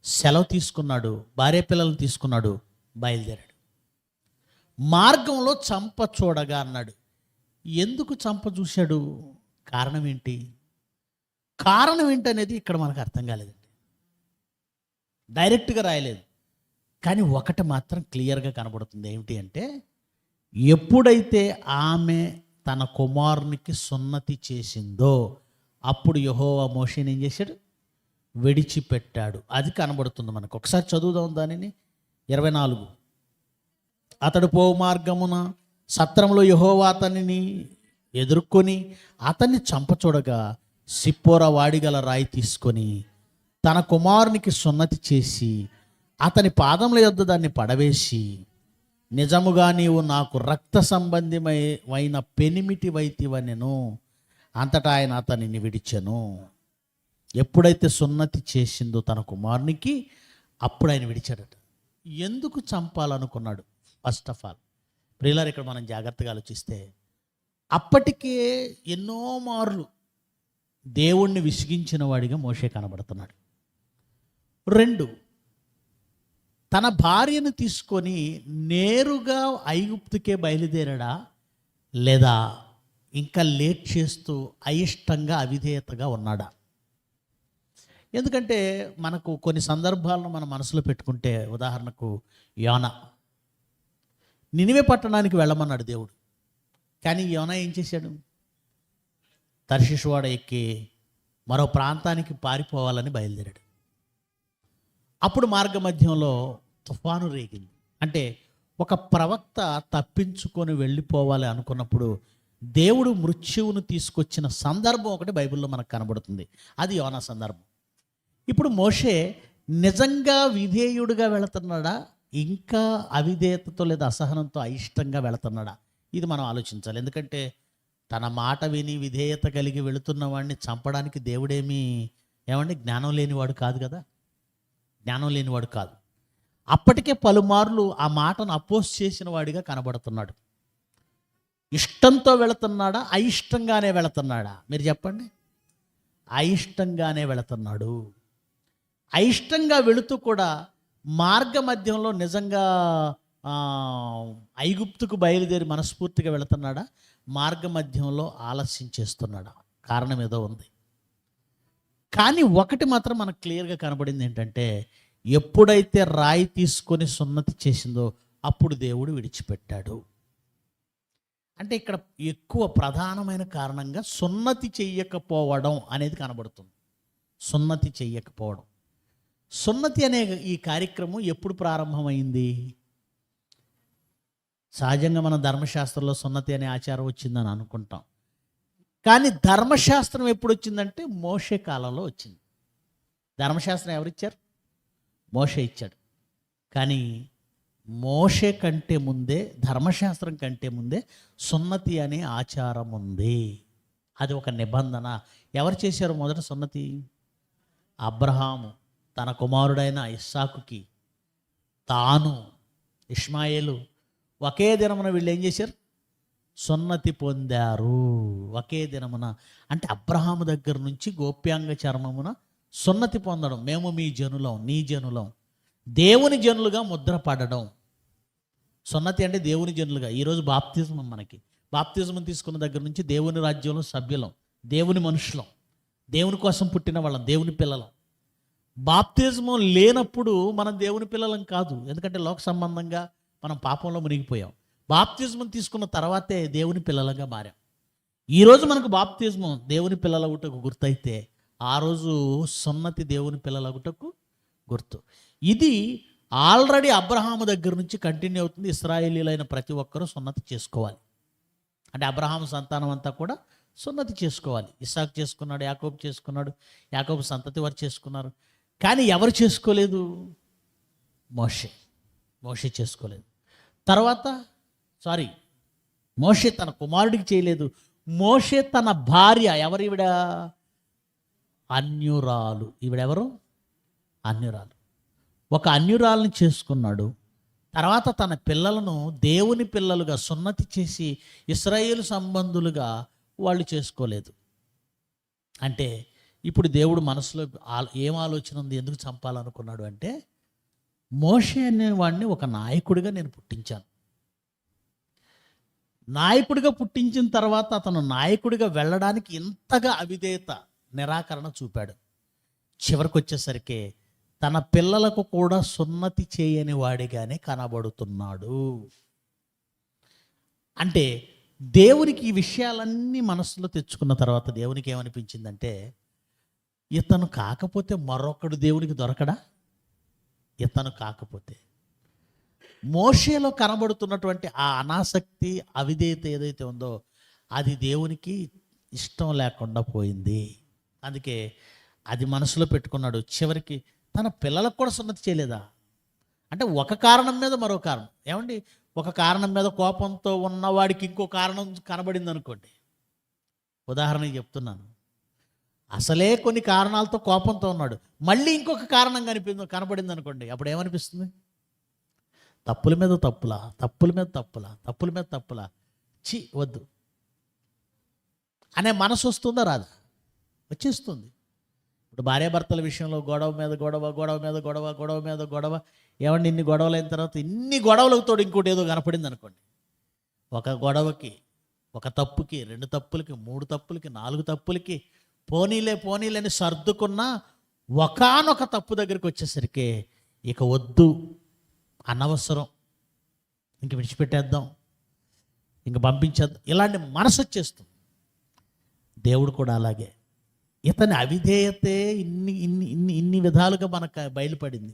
సెలవు తీసుకున్నాడు, భార్య పిల్లలను తీసుకున్నాడు, బయలుదేరాడు. మార్గంలో చంప చూడగా అన్నాడు. ఎందుకు చంప చూశాడు? కారణం ఏంటి? కారణం ఏంటనేది ఇక్కడ మనకు అర్థం కాలేదండి. డైరెక్ట్గా రాయలేదు, కానీ ఒకటి మాత్రం క్లియర్గా కనబడుతుంది. ఏమిటి అంటే, ఎప్పుడైతే ఆమె తన కుమారునికి సున్నతి చేసిందో అప్పుడు యెహోవా మోషేని ఏం చేశాడు? విడిచిపెట్టాడు. అది కనబడుతుంది మనకు. ఒకసారి చదువుదాం దానిని. 24. అతడు పోవు మార్గమున సత్రంలో యెహోవా అతనిని ఎదుర్కొని అతన్ని చంపచూడగా సిప్పోరా వాడిగల రాయి తీసుకొని తన కుమారునికి సున్నతి చేసి అతని పాదముల యొద్ద దాన్ని పడవేసి, నిజముగా నీవు నాకు రక్త సంబంధమైన పెనిమిటి వైతివనెను. అంతటా ఆయన అతనిని విడిచెను. ఎప్పుడైతే సున్నతి చేసిందో తన కుమారునికి, అప్పుడు ఆయన విడిచాడట. ఎందుకు చంపాలనుకున్నాడు? ఫస్ట్ ఆఫ్ ఆల్ ప్రియులారా, ఇక్కడ మనం జాగ్రత్తగా ఆలోచిస్తే అప్పటికే ఎన్నో మార్లు దేవుణ్ణి విసిగించిన వాడిగా మోషే కనబడుతున్నాడు. 2, తన భార్యను తీసుకొని నేరుగా ఐగుప్తుకే బయలుదేరాడా, లేదా ఇంకా లేట్ చేస్తూ అయిష్టంగా అవిధేయతగా ఉన్నాడా? ఎందుకంటే మనకు కొన్ని సందర్భాలను మన మనసులో పెట్టుకుంటే, ఉదాహరణకు యోనా, నినివే పట్టణానికి వెళ్ళమన్నాడు దేవుడు. కానీ యోనా ఏం చేశాడు? తర్షీషు ఓడ ఎక్కి మరో ప్రాంతానికి పారిపోవాలని బయలుదేరాడు. అప్పుడు మార్గ మధ్యంలో తుఫాను రేగింది. అంటే ఒక ప్రవక్త తప్పించుకొని వెళ్ళిపోవాలి అనుకున్నప్పుడు దేవుడు మృత్యువును తీసుకొచ్చిన సందర్భం ఒకటి బైబిల్లో మనకు కనబడుతుంది. అది యోనా సందర్భం. ఇప్పుడు మోషే నిజంగా విధేయుడిగా వెళుతున్నాడా, ఇంకా అవిధేయతతో లేదా అసహనంతో అయిష్టంగా వెళుతున్నాడా? ఇది మనం ఆలోచించాలి. ఎందుకంటే తన మాట విని విధేయత కలిగి వెళుతున్న వాడిని చంపడానికి దేవుడేమీ జ్ఞానం లేనివాడు కాదు కదా. జ్ఞానం లేనివాడు కాదు. అప్పటికే పలుమార్లు ఆ మాటను అపోజ్ చేసిన వాడిగా కనబడుతున్నాడు. ఇష్టంతో వెళుతున్నాడా, అయిష్టంగానే వెళుతున్నాడా? మీరు చెప్పండి. అయిష్టంగానే వెళుతున్నాడు. అయిష్టంగా వెళుతూ కూడా మార్గ మధ్యంలో నిజంగా ఐగుప్తుకు బయలుదేరి మనస్ఫూర్తిగా వెళుతున్నాడా, మార్గ మధ్యంలో ఆలస్యం చేస్తున్నాడా? కారణం ఏదో ఉంది. కానీ ఒకటి మాత్రం మనకు క్లియర్గా కనబడింది ఏంటంటే, ఎప్పుడైతే రాయి తీసుకొని సున్నతి చేసిందో అప్పుడు దేవుడు విడిచిపెట్టాడు. అంటే ఇక్కడ ఎక్కువ ప్రధానమైన కారణంగా సున్నతి చెయ్యకపోవడం అనేది కనబడుతుంది. సున్నతి చెయ్యకపోవడం. సున్నతి అనే ఈ కార్యక్రమం ఎప్పుడు ప్రారంభమైంది? సహజంగా మన ధర్మశాస్త్రంలో సున్నతి అనే ఆచారం వచ్చిందని అనుకుంటాం. కానీ ధర్మశాస్త్రం ఎప్పుడు వచ్చిందంటే మోషే కాలంలో వచ్చింది. ధర్మశాస్త్రం ఎవరిచ్చారు? మోషే ఇచ్చాడు. కానీ మోషే కంటే ముందే, ధర్మశాస్త్రం కంటే ముందే సున్నతి అనే ఆచారం ఉంది. అది ఒక నిబంధన. ఎవరు చేశారు మొదట సున్నతి? అబ్రహాము తన కుమారుడైన ఇస్సాకుకి, తాను, ఇష్మాయేలు ఒకే దినమున వీళ్ళు ఏం చేశారు? సున్నతి పొందారు. ఒకే దినమున. అంటే అబ్రహాము దగ్గర నుంచి గోప్యాంగ చర్మమున సున్నతి పొందడం. మేము మీ జనులం, నీ జనులం, దేవుని జనులుగా ముద్ర పడడం. సున్నతి అంటే దేవుని జనులుగా. ఈరోజు బాప్తిజం. మనకి బాప్తిజం తీసుకున్న దగ్గర నుంచి దేవుని రాజ్యంలో సభ్యులం, దేవుని మనుషులం, దేవుని కోసం పుట్టిన వాళ్ళం, దేవుని పిల్లలం. బాప్తిజం లేనప్పుడు మనం దేవుని పిల్లలం కాదు. ఎందుకంటే లోక సంబంధంగా మనం పాపంలో మునిగిపోయాం. బాప్తిజం తీసుకున్న తర్వాతే దేవుని పిల్లలుగా మారాం. ఈరోజు మనకు బాప్తిజం దేవుని పిల్లలగుటకు గుర్తయితే, ఆ రోజు సున్నతి దేవుని పిల్లలగుటకు గుర్తు. ఇది ఆల్రెడీ అబ్రహాము దగ్గర నుంచి కంటిన్యూ అవుతుంది. ఇశ్రాయేలీలైన ప్రతి ఒక్కరూ సున్నతి చేసుకోవాలి. అంటే అబ్రహాము సంతానం అంతా కూడా సున్నతి చేసుకోవాలి. ఇస్సాకు చేసుకున్నాడు, యాకోబు చేసుకున్నాడు, యాకోబు సంతతి వారు చేసుకున్నారు. కానీ ఎవరు చేసుకోలేదు? మోషే చేసుకోలేదు. తర్వాత మోషే తన కుమారుడికి చేయలేదు. మోషే తన భార్య, ఎవరు ఈవిడ? అన్యురాలు. ఈవిడెవరు? అన్యురాలు. ఒక అన్యురాలను చేసుకున్నాడు. తర్వాత తన పిల్లలను దేవుని పిల్లలుగా సున్నతి చేసి ఇశ్రాయేలు సంబంధులుగా వాళ్ళు చేసుకోలేదు. అంటే ఇప్పుడు దేవుడు మనసులో ఏం ఆలోచన ఉంది? ఎందుకు చంపాలనుకున్నాడు అంటే, మోషే అనే వాడిని ఒక నాయకుడిగా నేను పుట్టించాను. నాయకుడిగా పుట్టించిన తర్వాత అతను నాయకుడిగా వెళ్ళడానికి ఇంతగా అవిధేయత, నిరాకరణ చూపాడు. చివరికి వచ్చేసరికి తన పిల్లలకు కూడా సున్నతి చేయని వాడిగానే కనబడుతున్నాడు. అంటే దేవునికి ఈ విషయాలన్నీ మనసులో తెచ్చుకున్న తర్వాత దేవునికి ఏమనిపించిందంటే, ఇతను కాకపోతే మరొకడు దేవునికి దొరకడా? ఇతను కాకపోతే. మోషేలో కనబడుతున్నటువంటి ఆ అనాసక్తి, అవిధేయత ఏదైతే ఉందో అది దేవునికి ఇష్టం లేకుండా పోయింది. అందుకే అది మనసులో పెట్టుకున్నాడు. చివరికి తన పిల్లలకు కూడా సున్నతి చేయలేదా? అంటే ఒక కారణం మీద మరో కారణం. ఏమండి, ఒక కారణం మీద కోపంతో ఉన్నవాడికి ఇంకో కారణం కనబడింది అనుకోండి. ఉదాహరణకి చెప్తున్నాను. అసలే కొన్ని కారణాలతో కోపంతో ఉన్నాడు, మళ్ళీ ఇంకొక కారణం కనబడింది అనుకోండి. అప్పుడు ఏమనిపిస్తుంది? తప్పుల మీద తప్పులా, తప్పుల మీద తప్పులా, తప్పుల మీద తప్పులా, చి వద్దు అనే మనసు వస్తుందా? రాదా? వచ్చేస్తుంది. ఇప్పుడు భార్యాభర్తల విషయంలో గొడవ మీద గొడవ, గొడవ మీద గొడవ, గొడవ మీద గొడవ. ఏమండి, ఇన్ని గొడవలు అయిన తర్వాత ఇన్ని గొడవలకు తోడు ఇంకోటి ఏదో కనపడింది అనుకోండి. ఒక గొడవకి, ఒక తప్పుకి, 2 తప్పులకి, 3 తప్పులకి, 4 తప్పులకి పోనీలే అని సర్దుకున్న ఒకానొక తప్పు దగ్గరికి వచ్చేసరికి ఇక వద్దు, అనవసరం, ఇంక విడిచిపెట్టేద్దాం, ఇంక పంపించేద్దాం, ఇలాంటి మనసు వచ్చేస్తుంది. దేవుడు కూడా అలాగే. ఇతని అవిధేయతే ఇన్ని విధాలుగా మనకు బయలుపడింది.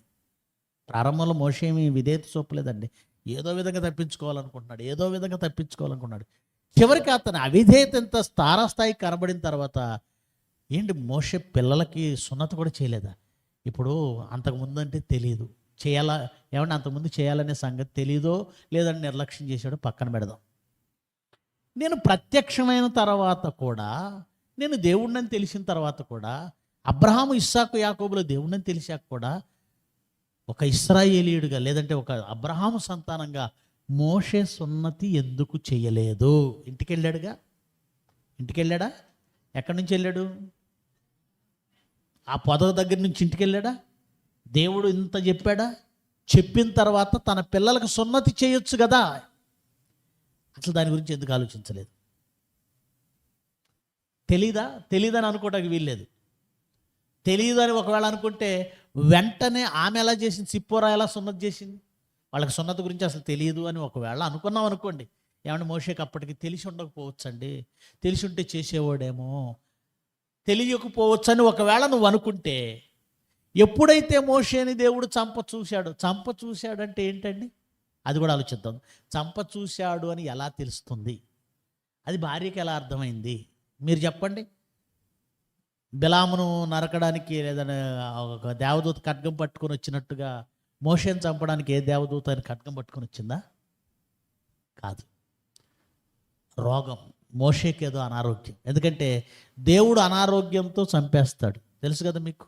ప్రారంభంలో మోషే ఏమీ విధేయత చూపలేదండి. ఏదో విధంగా తప్పించుకోవాలనుకున్నాడు. చివరికి అతని అవిధేయత ఎంత తారాస్థాయికి కనబడిన తర్వాత, ఏంటి మోషే పిల్లలకి సున్నతి కూడా చేయలేదా? ఇప్పుడు అంతకుముందు అంటే తెలియదు, చేయాలా, ఏమన్నా అంతకుముందు చేయాలనే సంగతి తెలీదో లేదని నిర్లక్ష్యం చేశాడో పక్కన పెడదాం. నేను ప్రత్యక్షమైన తర్వాత కూడా, నేను దేవుడిని తెలిసిన తర్వాత కూడా, అబ్రహాము, ఇస్సాకు, యాకోబులో దేవుడిని తెలిసాక కూడా, ఒక ఇశ్రాయేలీయుడిగా లేదంటే ఒక అబ్రహాము సంతానంగా మోషే సున్నతి ఎందుకు చేయలేదు? ఇంటికెళ్ళాడా? ఎక్కడి నుంచి వెళ్ళాడు? ఆ పొదవ దగ్గర నుంచి ఇంటికి వెళ్ళాడా? దేవుడు ఇంత చెప్పాడా? చెప్పిన తర్వాత తన పిల్లలకు సున్నతి చేయొచ్చు కదా. అసలు దాని గురించి ఎందుకు ఆలోచించలేదు? తెలీదని అనుకోవటానికి వీల్లేదు. తెలియదు అని ఒకవేళ అనుకుంటే వెంటనే ఆమె ఎలా చేసింది? సిప్పోరా ఎలా సున్నతి చేసింది? వాళ్ళకి సున్నతి గురించి అసలు తెలియదు అని ఒకవేళ అనుకున్నాం అనుకోండి. ఏమంటే మోషేకి అప్పటికి తెలిసి ఉండకపోవచ్చు అండి, తెలిసి ఉంటే చేసేవాడేమో, తెలియకపోవచ్చు అని ఒకవేళ నువ్వు అనుకుంటే, ఎప్పుడైతే మోషేని దేవుడు చంప చూశాడంటే ఏంటండి? అది కూడా ఆలోచిద్దాం. చంప చూశాడు అని ఎలా తెలుస్తుంది? అది భార్యకి ఎలా అర్థమైంది? మీరు చెప్పండి. బిలామును నరకడానికి లేదని ఒక దేవదూత ఖడ్గం పట్టుకొని వచ్చినట్టుగా మోషేని చంపడానికి ఏ దేవదూత అని ఖడ్గం పట్టుకొని వచ్చిందా? కాదు. రోగం. మోషేకి ఏదో అనారోగ్యం. ఎందుకంటే దేవుడు అనారోగ్యంతో చంపేస్తాడు, తెలుసు కదా మీకు.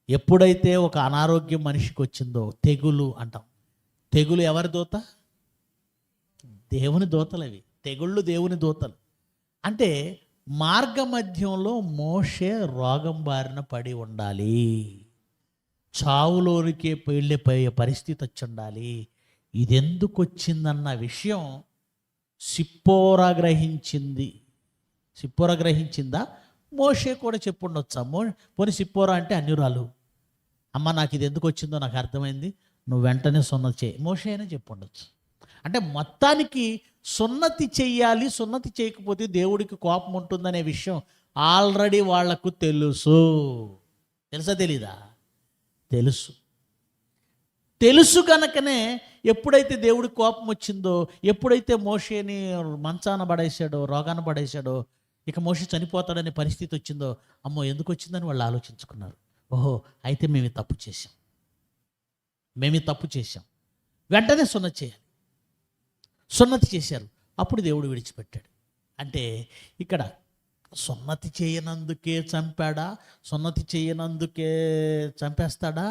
ఎప్పుడైతే ఒక అనారోగ్యం మనిషికి వచ్చిందో, తెగులు అంటాం. తెగులు ఎవరి దూత? దేవుని దూతలు అవి. తెగుళ్ళు దేవుని దూతలు. అంటే మార్గ మధ్యంలో మోషే రోగం బారిన పడి ఉండాలి, చావులోనికి వెళ్ళిపోయే పరిస్థితి వచ్చి ఉండాలి. ఇది ఎందుకు వచ్చిందన్న విషయం సిప్పోరా గ్రహించింది. సిప్పోరా గ్రహించిందా? మోషే కూడా చెప్పుండొచ్చా? పోనీ సిప్పోరా అంటే అన్యురాలు. అమ్మ నాకు ఇది ఎందుకు వచ్చిందో నాకు అర్థమైంది, నువ్వు వెంటనే సున్నతి చేయి, మోషే అయినా చెప్పుండొచ్చు. అంటే మొత్తానికి సున్నతి చెయ్యాలి, సున్నతి చేయకపోతే దేవుడికి కోపం ఉంటుందనే విషయం ఆల్రెడీ వాళ్లకు తెలుసు. తెలుసా తెలీదా? తెలుసు. తెలుసు కనుకనే ఎప్పుడైతే దేవుడికి కోపం వచ్చిందో, ఎప్పుడైతే మోషేని మంచాన పడేశాడో, రోగాన పడేశాడో, ఇక మోషే చనిపోతాడనే పరిస్థితి వచ్చిందో, అమ్మో ఎందుకు వచ్చిందని వాళ్ళు ఆలోచించుకున్నారు. ఓహో అయితే మేము తప్పు చేశాం, వెంటనే సున్నతి చేయాలి. సున్నతి చేశారు, అప్పుడు దేవుడు విడిచిపెట్టాడు. అంటే ఇక్కడ సున్నతి చేయనందుకే చంపాడా? సున్నతి చేయనందుకే చంపేస్తాడా?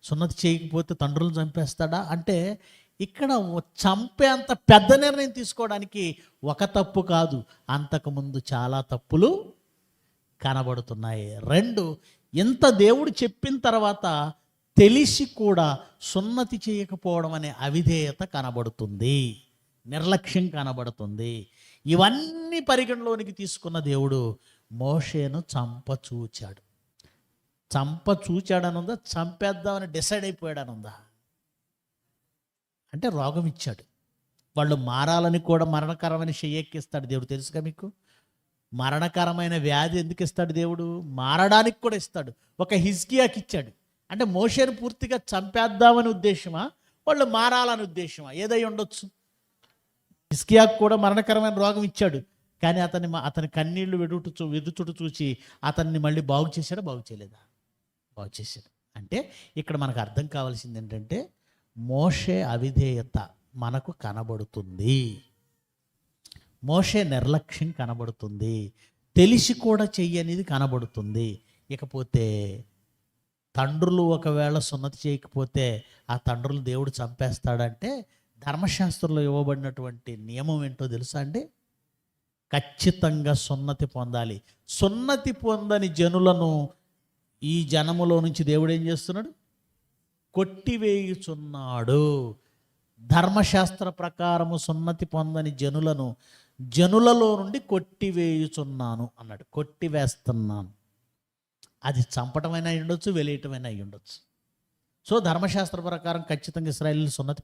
సున్నతి చేయకపోతే తండ్రులు చంపేస్తాడా? అంటే ఇక్కడ చంపేంత పెద్ద నిర్ణయం తీసుకోవడానికి ఒక తప్పు కాదు, అంతకుముందు చాలా తప్పులు కనబడుతున్నాయి. రెండు, ఇంత దేవుడు చెప్పిన తర్వాత తెలిసి కూడా సున్నతి చేయకపోవడం అనే అవిధేయత కనబడుతుంది, నిర్లక్ష్యం కనబడుతుంది. ఇవన్నీ పరిగణలోనికి తీసుకున్న దేవుడు మోషేను చంపచూచాడనుందా, చంపేద్దామని డిసైడ్ అయిపోయాడనుందా? అంటే రోగం ఇచ్చాడు. వాళ్ళు మారాలని కూడా మరణకరమైన ఎక్కిస్తాడు దేవుడు, తెలుసుగా మీకు. మరణకరమైన వ్యాధి ఎందుకు ఇస్తాడు దేవుడు? మారడానికి కూడా ఇస్తాడు. ఒక హిజ్కియాకి ఇచ్చాడు. అంటే మోషేను పూర్తిగా చంపేద్దామని ఉద్దేశమా, వాళ్ళు మారాలని ఉద్దేశమా? ఏదై ఉండొచ్చు. హిజ్కియాకు కూడా మరణకరమైన రోగం ఇచ్చాడు, కానీ అతని కన్నీళ్లు వెదుచుట చూసి అతన్ని మళ్ళీ బాగు చేశాడా? బాగు చేయలేదా? బాగు చేశాడు. అంటే ఇక్కడ మనకు అర్థం కావాల్సింది ఏంటంటే, మోషే అవిధేయత మనకు కనబడుతుంది, మోషే నిర్లక్ష్యం కనబడుతుంది, తెలిసి కూడా చెయ్యనిది కనబడుతుంది. ఇకపోతే తండ్రులు ఒకవేళ సున్నతి చేయకపోతే ఆ తండ్రులు దేవుడు చంపేస్తాడంటే ధర్మశాస్త్రంలో ఇవ్వబడినటువంటి నియమం ఏంటో తెలుసా అండి? ఖచ్చితంగా సున్నతి పొందాలి. సున్నతి పొందని జనులను ఈ జనములో నుంచి దేవుడు ఏం చేస్తున్నాడు? కొట్టివేయుచున్నాడు. ధర్మశాస్త్ర ప్రకారము సున్నతి పొందని జనులలో నుండి కొట్టివేయుచున్నాను అన్నాడు. కొట్టివేస్తున్నాను. అది చంపటమైనా అయి ఉండొచ్చు, వెలియటమైనా అయి ఉండొచ్చు. సో ధర్మశాస్త్ర ప్రకారం ఖచ్చితంగా ఇశ్రాయేలీలు సున్నతి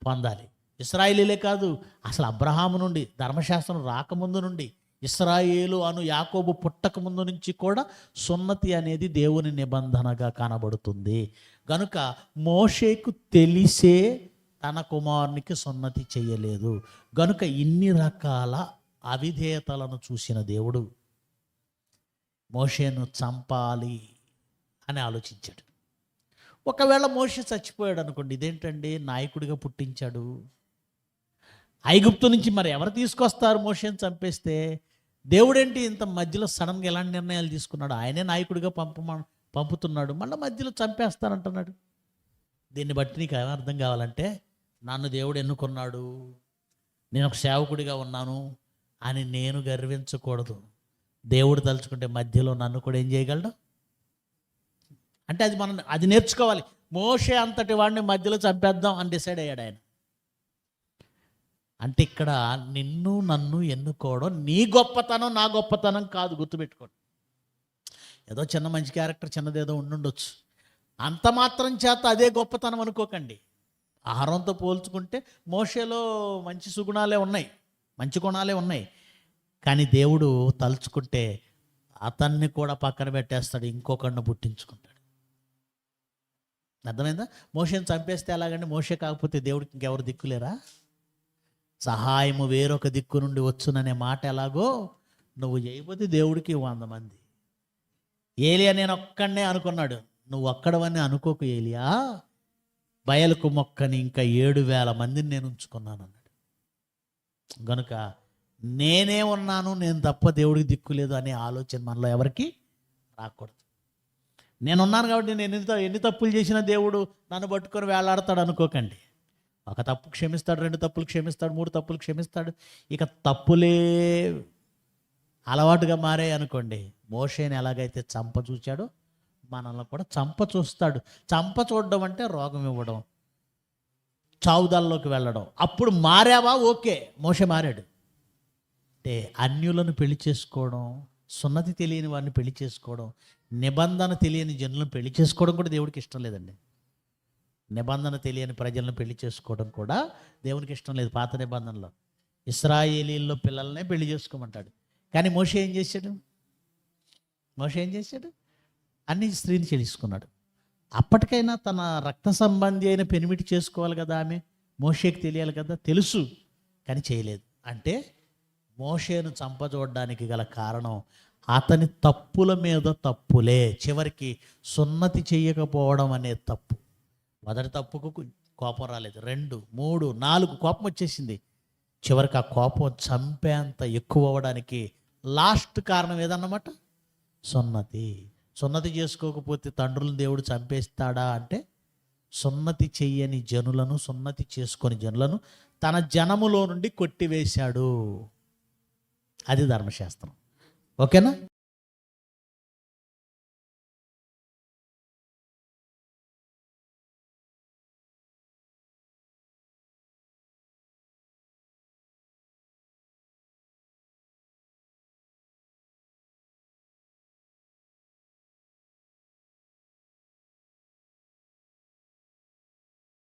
పొందాలి. ఇశ్రాయేలీలే కాదు, అసలు అబ్రహాము నుండి, ధర్మశాస్త్రం రాకముందు నుండి, ఇశ్రాయేలు అను యాకోబు పుట్టక ముందు నుంచి కూడా సున్నతి అనేది దేవుని నిబంధనగా కనబడుతుంది. గనుక మోషేకు తెలిసే తన కుమారునికి సున్నతి చేయలేదు. గనుక ఇన్ని రకాల అవిధేయతలను చూసిన దేవుడు మోషేను చంపాలి అని ఆలోచించాడు. ఒకవేళ మోషే చచ్చిపోయాడు అనుకోండి, ఇదేంటండి నాయకుడిగా పుట్టించాడు, ఐగుప్తు నుంచి మరి ఎవరు తీసుకొస్తారు మోషేను చంపేస్తే? దేవుడేంటి ఇంత మధ్యలో సడన్గా ఎలాంటి నిర్ణయాలు తీసుకున్నాడు? ఆయనే నాయకుడిగా పంపుతున్నాడు, మళ్ళీ మధ్యలో చంపేస్తానంటున్నాడు. దీన్ని బట్టి నీకు ఏమర్థం అర్థం కావాలంటే, నన్ను దేవుడు ఎన్నుకున్నాడు, నేను ఒక సేవకుడిగా ఉన్నాను అని నేను గర్వించకూడదు. దేవుడు తలుచుకుంటే మధ్యలో నన్ను కూడా ఏం చేయగలడు అంటే అది నేర్చుకోవాలి. మోషే అంతటి వాడిని మధ్యలో చంపేద్దాం అని డిసైడ్ అయ్యాడు ఆయన. అంటే ఇక్కడ నిన్ను నన్ను ఎన్నుకోవడం నీ గొప్పతనం నా గొప్పతనం కాదు, గుర్తుపెట్టుకోండి. ఏదో చిన్న మంచి క్యారెక్టర్ చిన్నదేదో ఉండుండొచ్చు, అంత మాత్రం చేత అదే గొప్పతనం అనుకోకండి. ఆహారంతో పోల్చుకుంటే మోషేలో మంచి సుగుణాలే ఉన్నాయి, మంచి గుణాలే ఉన్నాయి. కానీ దేవుడు తలుచుకుంటే అతన్ని కూడా పక్కన పెట్టేస్తాడు, ఇంకొకడిని పుట్టించుకుంటాడు. అర్థమైందా? మోషేని చంపేస్తే ఎలాగండి? మోషే కాకపోతే దేవుడికి ఇంకెవరు దిక్కులేరా? సహాయము వేరొక దిక్కు నుండి వచ్చుననే మాట ఎలాగో నువ్వు చేయకపోతే దేవుడికి 100 మంది. ఏలియా నేను ఒక్కడనే అనుకున్నాడు. నువ్వు ఒక్కడవని అనుకోకు ఏలియా, బయలుకు మొక్కని ఇంకా 7,000 మందిని నేను ఉంచుకున్నాను అన్నాడు. గనుక నేనే ఉన్నాను, నేను తప్ప దేవుడికి దిక్కు లేదు అనే ఆలోచన మనలో ఎవరికి రాకూడదు. నేనున్నాను కాబట్టి నేను ఎన్ని తప్పులు చేసినా దేవుడు నన్ను పట్టుకొని వేలాడతాడు అనుకోకండి. ఒక తప్పు క్షమిస్తాడు, 2 తప్పులు క్షమిస్తాడు, 3 తప్పులు క్షమిస్తాడు. ఇక తప్పులే అలవాటుగా మారే అనుకోండి. మోషేని ఎలాగైతే చంప చూచాడో మనల్ని కూడా చంప చూస్తాడు. చంప చూడడం అంటే రోగం ఇవ్వడం, చావుదాల్లోకి వెళ్ళడం. అప్పుడు మారావా? ఓకే, మోషే మారాడు. అంటే అన్యులను పెళ్లి చేసుకోవడం, సున్నతి తెలియని వారిని పెళ్లి చేసుకోవడం, నిబంధన తెలియని జనులను పెళ్లి చేసుకోవడం కూడా దేవుడికి ఇష్టం లేదండి. నిబంధన తెలియని ప్రజలను పెళ్లి చేసుకోవడం కూడా దేవునికి ఇష్టం లేదు. పాత నిబంధనలో ఇశ్రాయేలీల్లో పిల్లలనే పెళ్లి చేసుకోమంటాడు. కానీ మోషే ఏం చేశాడు? అన్ని స్త్రీని చేసుకున్నాడు. అప్పటికైనా తన రక్త సంబంధి అయిన పెనిమిటి చేసుకోవాలి కదా ఆమె. మోషేకి తెలియాలి కదా, తెలుసు కానీ చేయలేదు. అంటే మోషేను చంపజూడడానికి గల కారణం అతని తప్పుల మీద తప్పులే. చివరికి సున్నతి చెయ్యకపోవడం అనే తప్పు. మొదటి తప్పుకు కోపం రాలేదు, 2, 3, 4 కోపం వచ్చేసింది. చివరికి ఆ కోపం చంపేంత ఎక్కువ అవ్వడానికి లాస్ట్ కారణం ఏదన్నమాట? సున్నతి చేసుకోకపోతే తండ్రులను దేవుడు చంపేస్తాడా అంటే, సున్నతి చెయ్యని జనులను, సున్నతి చేసుకొని జనులను తన జనములో నుండి కొట్టివేశాడు. అది ధర్మశాస్త్రం. ఓకేనా?